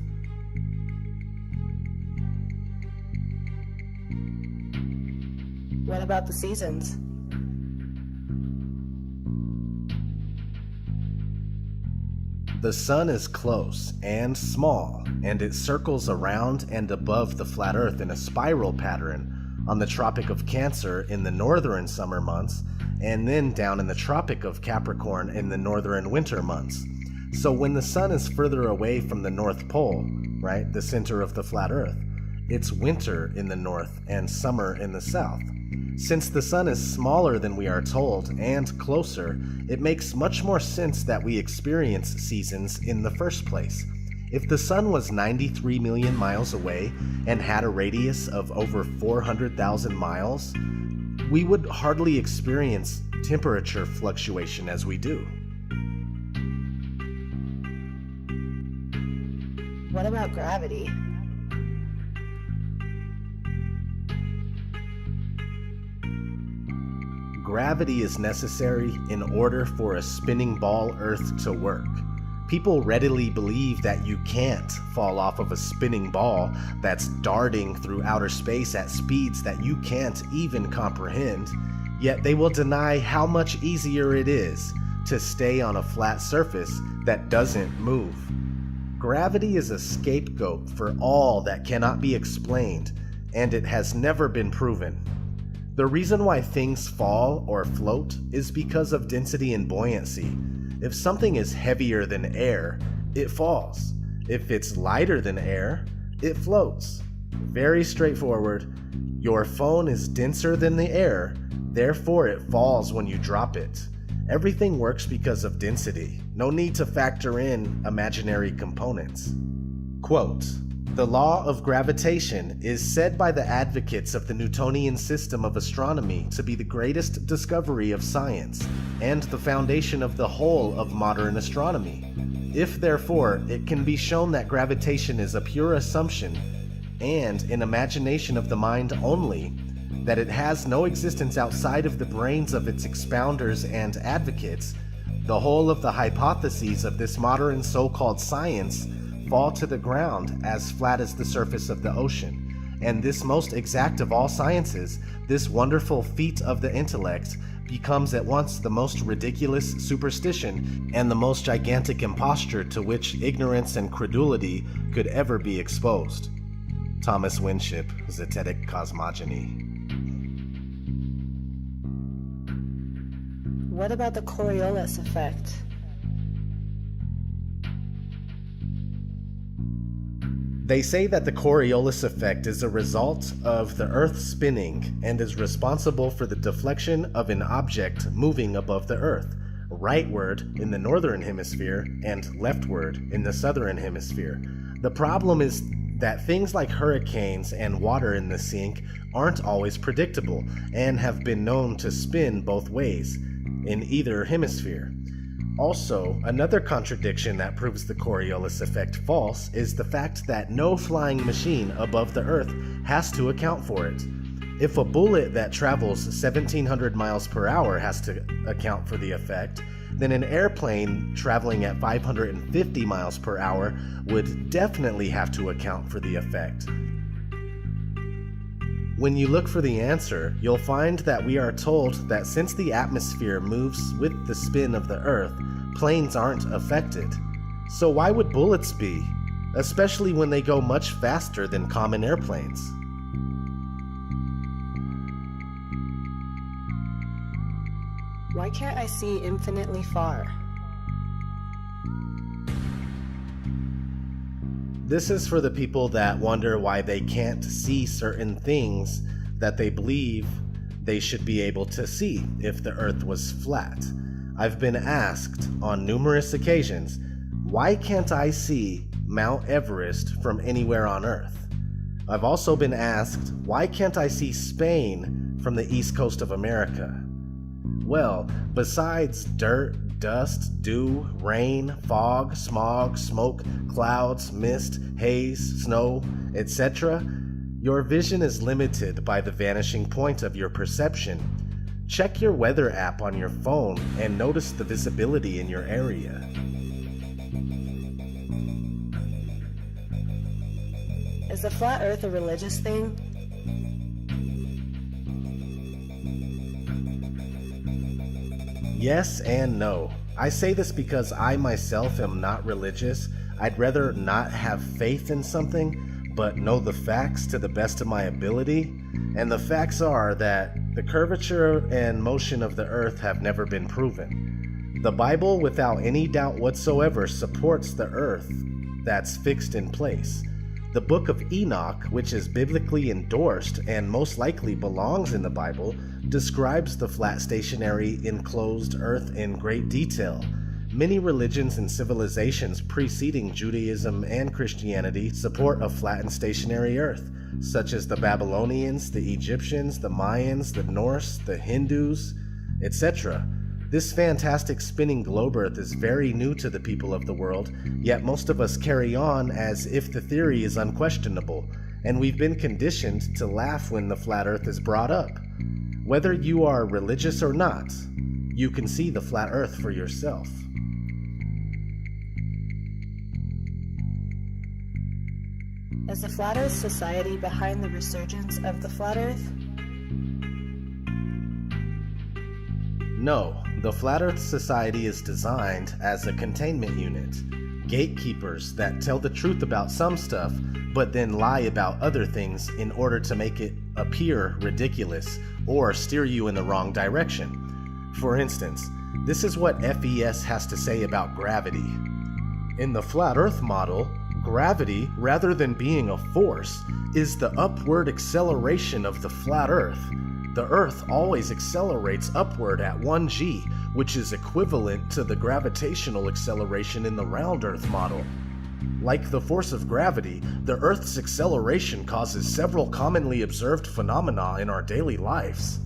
What about the seasons? The sun is close and small, and it circles around and above the flat Earth in a spiral pattern on the Tropic of Cancer in the northern summer months, and then down in the Tropic of Capricorn in the northern winter months. So when the sun is further away from the North Pole, right, the center of the flat Earth, it's winter in the north and summer in the south. Since the sun is smaller than we are told and closer, it makes much more sense that we experience seasons in the first place. If the sun was 93 million miles away and had a radius of over 400,000 miles, we would hardly experience temperature fluctuation as we do. What about gravity? Gravity is necessary in order for a spinning ball Earth to work. People readily believe that you can't fall off of a spinning ball that's darting through outer space at speeds that you can't even comprehend, yet they will deny how much easier it is to stay on a flat surface that doesn't move. Gravity is a scapegoat for all that cannot be explained, and it has never been proven. The reason why things fall or float is because of density and buoyancy. If something is heavier than air, it falls. If it's lighter than air, it floats. Very straightforward. Your phone is denser than the air, therefore it falls when you drop it. Everything works because of density. No need to factor in imaginary components. Quote, "The law of gravitation is said by the advocates of the Newtonian system of astronomy to be the greatest discovery of science and the foundation of the whole of modern astronomy. If, therefore, it can be shown that gravitation is a pure assumption and an imagination of the mind only, that it has no existence outside of the brains of its expounders and advocates, the whole of the hypotheses of this modern so-called science fall to the ground as flat as the surface of the ocean. And this most exact of all sciences, this wonderful feat of the intellect, becomes at once the most ridiculous superstition and the most gigantic imposture to which ignorance and credulity could ever be exposed." Thomas Winship, Zetetic Cosmogony. What about the Coriolis effect? They say that the Coriolis effect is a result of the Earth spinning and is responsible for the deflection of an object moving above the Earth, rightward in the northern hemisphere and leftward in the southern hemisphere. The problem is that things like hurricanes and water in the sink aren't always predictable and have been known to spin both ways in either hemisphere. Also, another contradiction that proves the Coriolis effect false is the fact that no flying machine above the Earth has to account for it. If a bullet that travels 1,700 miles per hour has to account for the effect, then an airplane traveling at 550 miles per hour would definitely have to account for the effect. When you look for the answer, you'll find that we are told that since the atmosphere moves with the spin of the Earth, planes aren't affected. So why would bullets be? Especially when they go much faster than common airplanes. Why can't I see infinitely far? This is for the people that wonder why they can't see certain things that they believe they should be able to see if the Earth was flat. I've been asked on numerous occasions, why can't I see Mount Everest from anywhere on Earth? I've also been asked, why can't I see Spain from the east coast of America? Well, besides dirt, dust, dew, rain, fog, smog, smoke, clouds, mist, haze, snow, etc., your vision is limited by the vanishing point of your perception. Check your weather app on your phone and notice the visibility in your area. Is the flat earth a religious thing? Yes and no. I say this because I myself am not religious. I'd rather not have faith in something, but know the facts to the best of my ability. And the facts are that the curvature and motion of the earth have never been proven. The Bible, without any doubt whatsoever, supports the earth that's fixed in place. The book of Enoch, which is biblically endorsed and most likely belongs in the Bible, describes the flat stationary enclosed earth in great detail. Many religions and civilizations preceding Judaism and Christianity support a flat and stationary earth, such as the Babylonians, the Egyptians, the Mayans, the Norse, the Hindus, etc. This fantastic spinning globe earth is very new to the people of the world, yet most of us carry on as if the theory is unquestionable, and we've been conditioned to laugh when the flat earth is brought up. Whether you are religious or not, you can see the flat earth for yourself. Is the Flat Earth Society behind the resurgence of the flat earth? No, the Flat Earth Society is designed as a containment unit. Gatekeepers that tell the truth about some stuff, but then lie about other things in order to make it appear ridiculous or steer you in the wrong direction. For instance, this is what FES has to say about gravity. In the Flat Earth model, gravity, rather than being a force, is the upward acceleration of the flat Earth. The Earth always accelerates upward at 1g, which is equivalent to the gravitational acceleration in the round Earth model. Like the force of gravity, the Earth's acceleration causes several commonly observed phenomena in our daily lives.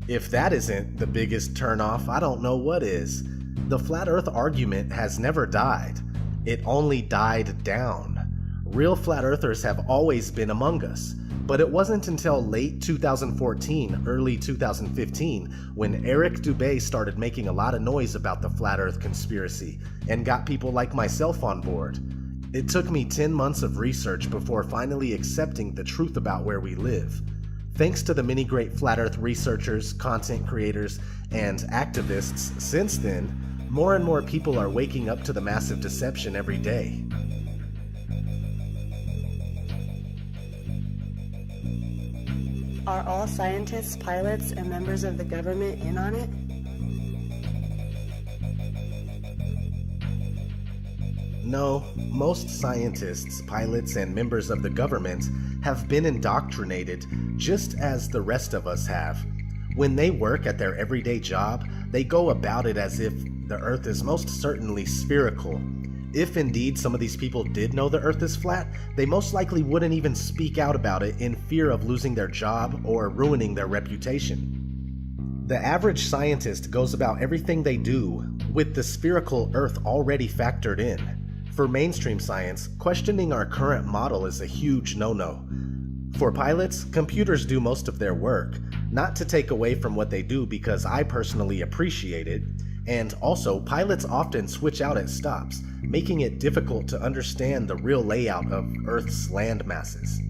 If that isn't the biggest turnoff, I don't know what is. The flat Earth argument has never died. It only died down. Real flat earthers have always been among us, but it wasn't until late 2014, early 2015, when Eric Dubé started making a lot of noise about the flat earth conspiracy and got people like myself on board. It took me 10 months of research before finally accepting the truth about where we live. Thanks to the many great flat earth researchers, content creators, and activists since then, more and more people are waking up to the massive deception every day. Are all scientists, pilots, and members of the government in on it? No, most scientists, pilots, and members of the government have been indoctrinated just as the rest of us have. When they work at their everyday job, they go about it as if the Earth is most certainly spherical. If indeed some of these people did know the Earth is flat, they most likely wouldn't even speak out about it in fear of losing their job or ruining their reputation. The average scientist goes about everything they do with the spherical Earth already factored in. For mainstream science, questioning our current model is a huge no-no. For pilots, computers do most of their work, not to take away from what they do because I personally appreciate it, and also pilots often switch out at stops, making it difficult to understand the real layout of Earth's land masses.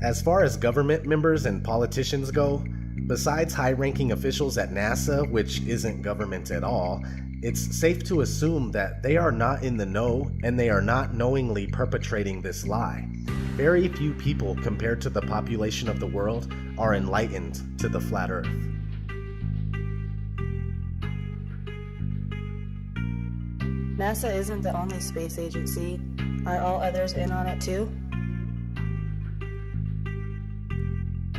As far as government members and politicians go, besides high-ranking officials at NASA, which isn't government at all, it's safe to assume that they are not in the know and they are not knowingly perpetrating this lie. Very few people compared to the population of the world are enlightened to the flat Earth. NASA isn't the only space agency. Are all others in on it too?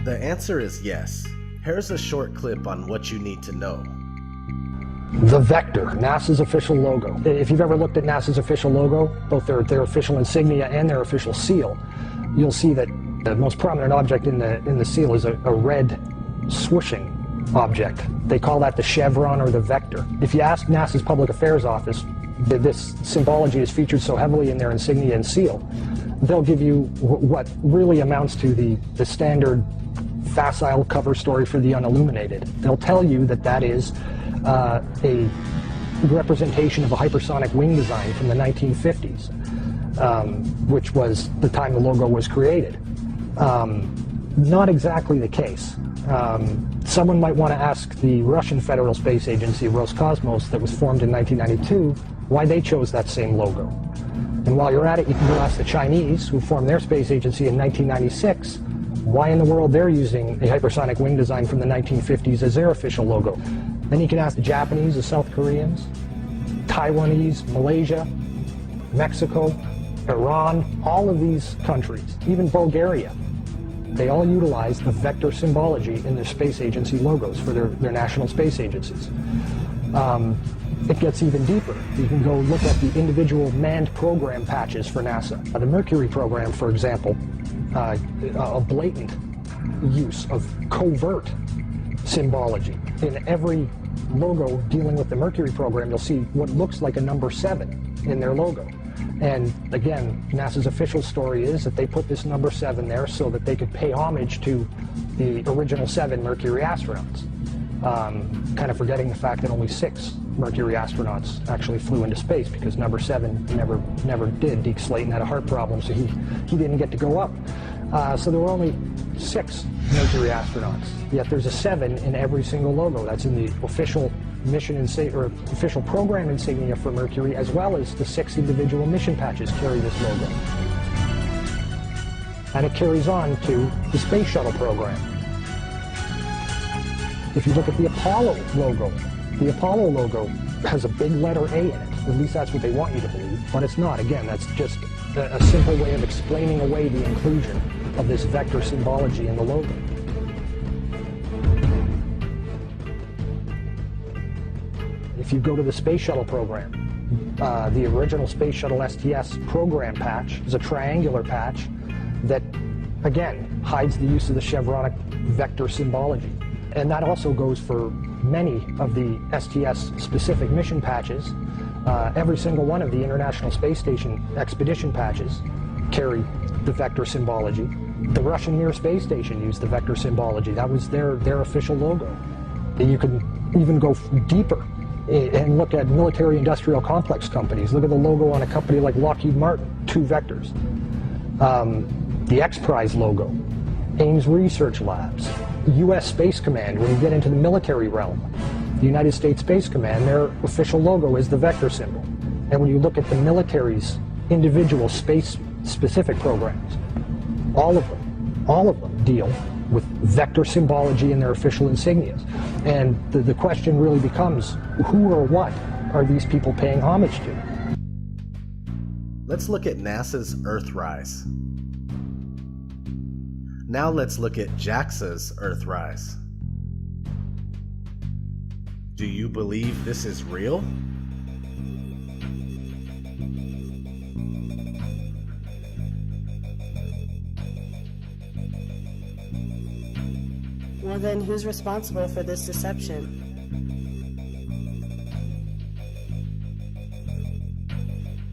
The answer is yes. Here's a short clip on what you need to know. The Vector, NASA's official logo. If you've ever looked at NASA's official logo, both their official insignia and their official seal, you'll see that the most prominent object in the seal is a red swooshing object. They call that the chevron or the vector. If you ask NASA's public affairs office, this symbology is featured so heavily in their insignia and seal, they'll give you what really amounts to the standard facile cover story for the unilluminated. They'll tell you that that is a representation of a hypersonic wing design from the 1950s, which was the time the logo was created. Not exactly the case. Someone might want to ask the Russian Federal Space Agency, Roscosmos, that was formed in 1992, why they chose that same logo. And while you're at it, you can go ask the Chinese, who formed their space agency in 1996, why in the world they're using a hypersonic wing design from the 1950s as their official logo. Then you can ask the Japanese, the South Koreans, Taiwanese, Malaysia, Mexico, Iran, all of these countries, even Bulgaria. They all utilize the vector symbology in their space agency logos for their national space agencies. It gets even deeper. You can go look at the individual manned program patches for NASA. The Mercury program, for example, a blatant use of covert symbology. In every logo dealing with the Mercury program, you'll see what looks like a number 7 in their logo. And again, NASA's official story is that they put this number 7 there so that they could pay homage to the original 7 Mercury astronauts. Kind of forgetting the fact that only 6 Mercury astronauts actually flew into space, because number 7 never did. Deke Slayton had a heart problem, so he didn't get to go up. So there were only 6 Mercury astronauts, yet there's a 7 in every single logo. That's in the official mission or official program insignia for Mercury, as well as the 6 individual mission patches carry this logo. And it carries on to the Space Shuttle program. If you look at the Apollo logo has a big letter A in it. At least that's what they want you to believe, but it's not. Again, that's just a simple way of explaining away the inclusion of this vector symbology in the logo. If you go to the Space Shuttle program, the original Space Shuttle STS program patch is a triangular patch that, again, hides the use of the chevronic vector symbology. And that also goes for many of the STS-specific mission patches. Every single one of the International Space Station expedition patches carry the vector symbology. The Russian Mir space station used the vector symbology. That was their official logo. You can even go deeper and look at military-industrial complex companies. Look at the logo on a company like Lockheed Martin, 2 vectors. The X Prize logo, Ames Research Labs, U.S. Space Command. When you get into the military realm, the United States Space Command, their official logo is the vector symbol. And when you look at the military's individual space-specific programs, all of them deal with vector symbology in their official insignias. And the question really becomes, who or what are these people paying homage to? Let's look at NASA's Earthrise. Now let's look at JAXA's Earthrise. Do you believe this is real? Well then, who's responsible for this deception?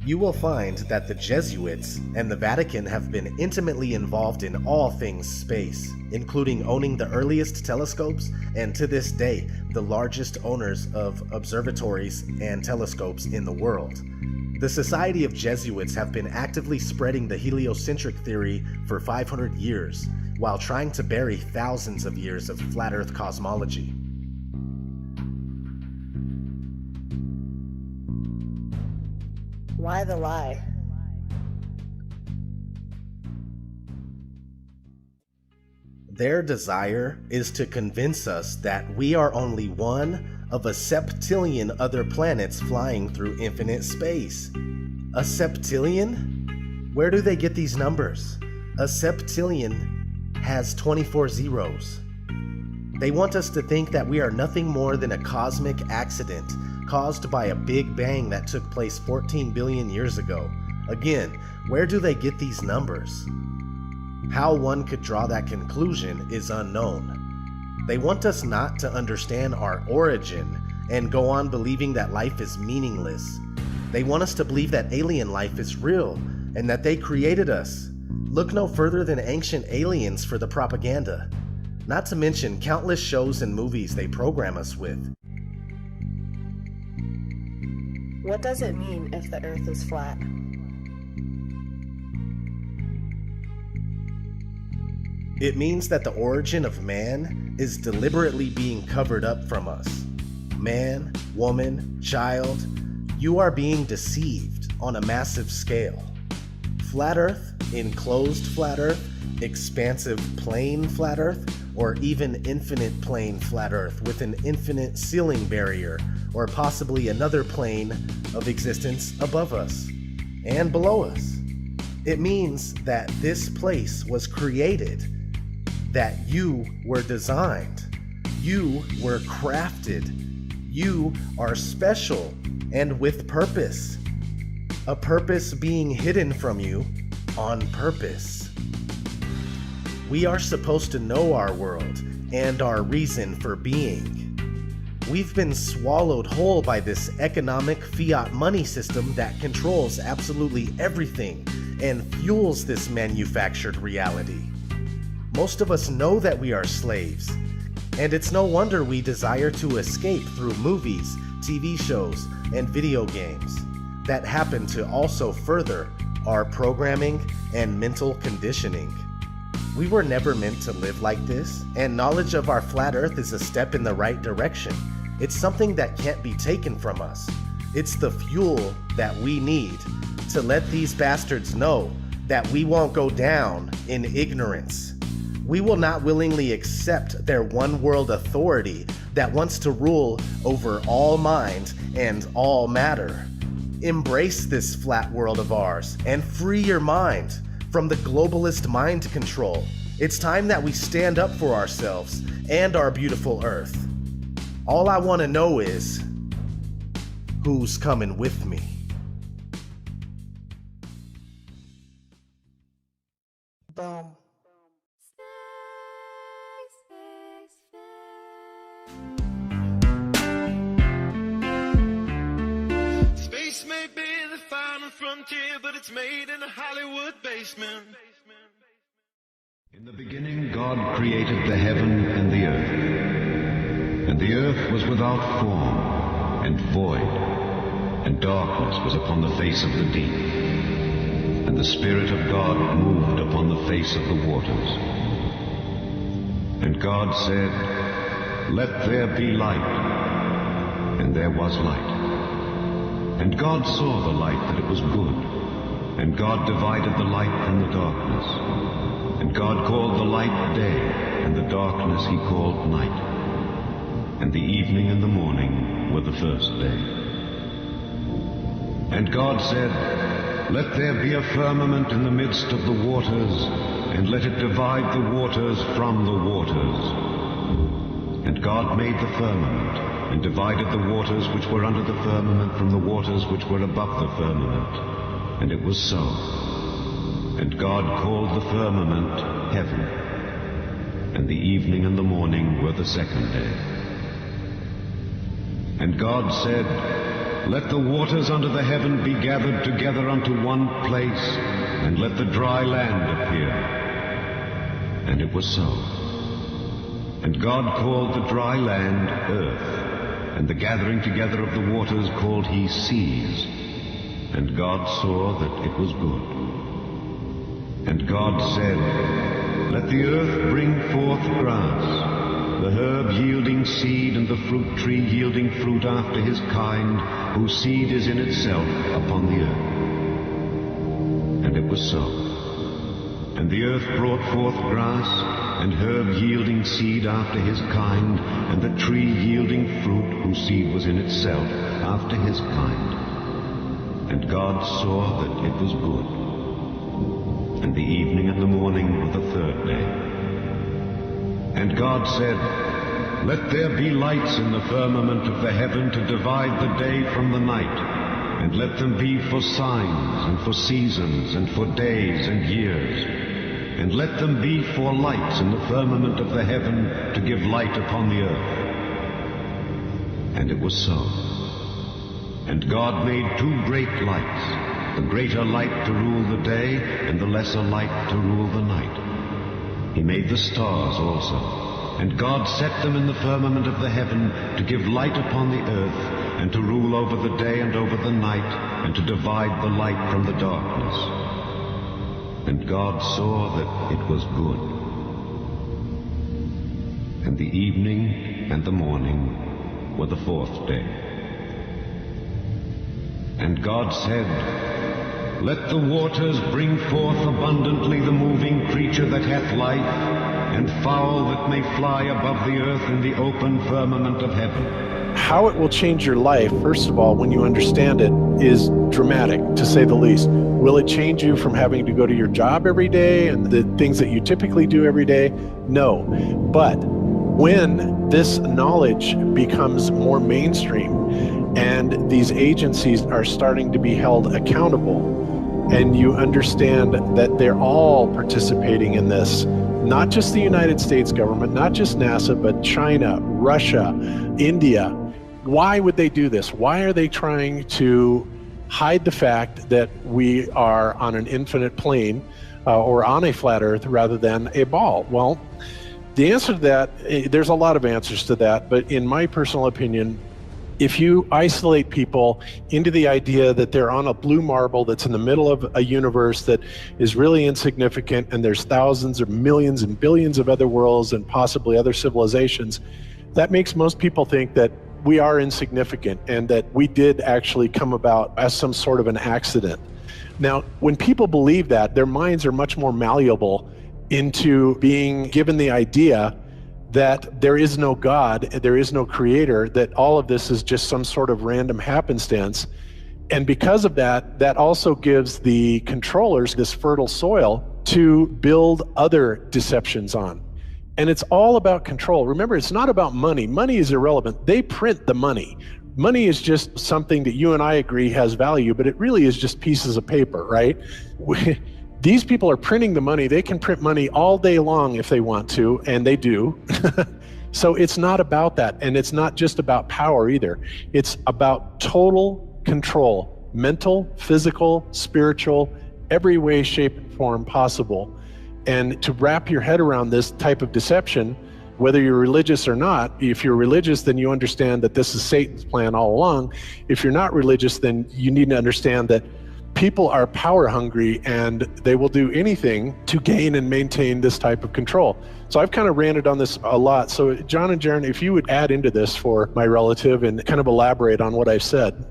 You will find that the Jesuits and the Vatican have been intimately involved in all things space, including owning the earliest telescopes and, to this day, the largest owners of observatories and telescopes in the world. The Society of Jesuits have been actively spreading the heliocentric theory for 500 years, while trying to bury thousands of years of flat Earth cosmology. Why the lie? Their desire is to convince us that we are only one of a septillion other planets flying through infinite space. A septillion? Where do they get these numbers? A septillion has 24 zeros. They want us to think that we are nothing more than a cosmic accident caused by a big bang that took place 14 billion years ago. Again, where do they get these numbers? How one could draw that conclusion is unknown. They want us not to understand our origin and go on believing that life is meaningless. They want us to believe that alien life is real and that they created us. Look no further than ancient aliens for the propaganda. Not to mention countless shows and movies they program us with. What does it mean if the Earth is flat? It means that the origin of man is deliberately being covered up from us. Man, woman, child, you are being deceived on a massive scale. Flat Earth, enclosed flat Earth, expansive plane flat Earth, or even infinite plane flat Earth with an infinite ceiling barrier, or possibly another plane of existence above us and below us. It means that this place was created, that you were designed, you were crafted, you are special and with purpose. A purpose being hidden from you on purpose. We are supposed to know our world and our reason for being. We've been swallowed whole by this economic fiat money system that controls absolutely everything and fuels this manufactured reality. Most of us know that we are slaves, and it's no wonder we desire to escape through movies, TV shows, and video games that happen to also further our programming and mental conditioning. We were never meant to live like this, and knowledge of our flat Earth is a step in the right direction. It's something that can't be taken from us. It's the fuel that we need to let these bastards know that we won't go down in ignorance. We will not willingly accept their one world authority that wants to rule over all mind and all matter. Embrace this flat world of ours and free your mind from the globalist mind control. It's time that we stand up for ourselves and our beautiful Earth. All I want to know is, who's coming with me? Boom. Space may be the final frontier, but it's made in a Hollywood basement. In the beginning, God created the heaven and the earth. And the earth was without form and void, and darkness was upon the face of the deep. And the Spirit of God moved upon the face of the waters. And God said, "Let there be light." And there was light. And God saw the light that it was good. And God divided the light from the darkness. And God called the light day, and the darkness he called night. And the evening and the morning were the first day. And God said, "Let there be a firmament in the midst of the waters, and let it divide the waters from the waters." And God made the firmament, and divided the waters which were under the firmament from the waters which were above the firmament. And it was so. And God called the firmament heaven. And the evening and the morning were the second day. And God said, "Let the waters under the heaven be gathered together unto one place, and let the dry land appear." And it was so. And God called the dry land earth, and the gathering together of the waters called he seas. And God saw that it was good. And God said, "Let the earth bring forth grass, the herb yielding seed, and the fruit tree yielding fruit after his kind, whose seed is in itself upon the earth. And it was so. And the earth brought forth grass, and herb yielding seed after his kind, and the tree yielding fruit, whose seed was in itself after his kind. And God saw that it was good. And the evening and the morning were the third day. And God said, Let there be lights in the firmament of the heaven to divide the day from the night, and let them be for signs, and for seasons, and for days and years. And let them be for lights in the firmament of the heaven to give light upon the earth. And it was so. And God made two great lights, the greater light to rule the day, and the lesser light to rule the night. He made the stars also. And God set them in the firmament of the heaven to give light upon the earth, and to rule over the day and over the night, and to divide the light from the darkness. And God saw that it was good. And the evening and the morning were the fourth day. And God said, Let the waters bring forth abundantly the moving creature that hath life, and fowl that may fly above the earth in the open firmament of heaven. How it will change your life, first of all, when you understand it, is dramatic, to say the least. Will it change you from having to go to your job every day and the things that you typically do every day? No. But when this knowledge becomes more mainstream and these agencies are starting to be held accountable, and you understand that they're all participating in this, not just the United States government, not just NASA, but China, Russia, India. Why would they do this? Why are they trying to hide the fact that we are on an infinite plane or on a flat earth rather than a ball? Well, the answer to that, there's a lot of answers to that, but in my personal opinion, if you isolate people into the idea that they're on a blue marble that's in the middle of a universe that is really insignificant, and there's thousands or millions and billions of other worlds and possibly other civilizations, that makes most people think that we are insignificant and that we did actually come about as some sort of an accident. Now, when people believe that, their minds are much more malleable into being given the idea that there is no God, there is no creator, that all of this is just some sort of random happenstance. And because of that, that also gives the controllers this fertile soil to build other deceptions on. And it's all about control. Remember, it's not about money. Money is irrelevant. They print the money. Money is just something that you and I agree has value, but it really is just pieces of paper, right? These people are printing the money. They can print money all day long if they want to, and they do. So it's not about that. And it's not just about power either. It's about total control, mental, physical, spiritual, every way, shape, and form possible. And to wrap your head around this type of deception, whether you're religious or not, if you're religious, then you understand that this is Satan's plan all along. If you're not religious, then you need to understand that people are power hungry and they will do anything to gain and maintain this type of control. So I've kind of ranted on this a lot. So John and Jaron, if you would add into this for my relative and kind of elaborate on what I've said.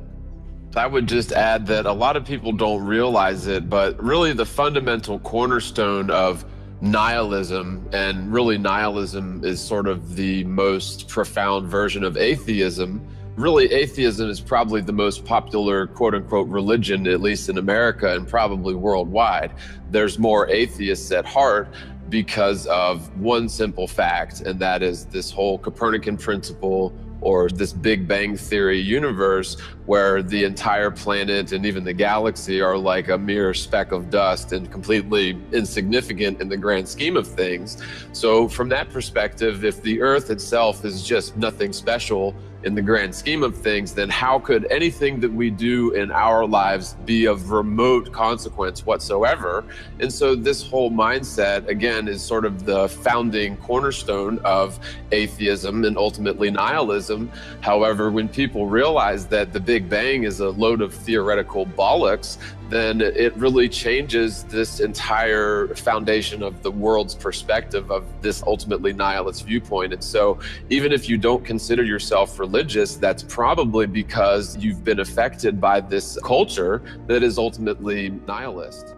I would just add that a lot of people don't realize it, but really the fundamental cornerstone of nihilism, and really nihilism is sort of the most profound version of atheism. Really, atheism is probably the most popular quote-unquote religion, at least in America and probably worldwide. There's more atheists at heart because of one simple fact, and that is this whole Copernican principle, or this Big Bang Theory universe where the entire planet and even the galaxy are like a mere speck of dust and completely insignificant in the grand scheme of things. So from that perspective, if the Earth itself is just nothing special in the grand scheme of things, then how could anything that we do in our lives be of remote consequence whatsoever? And so this whole mindset, again, is sort of the founding cornerstone of atheism and ultimately nihilism. However, when people realize that the Big Bang is a load of theoretical bollocks, then it really changes this entire foundation of the world's perspective of this ultimately nihilist viewpoint. And so even if you don't consider yourself religious, that's probably because you've been affected by this culture that is ultimately nihilist.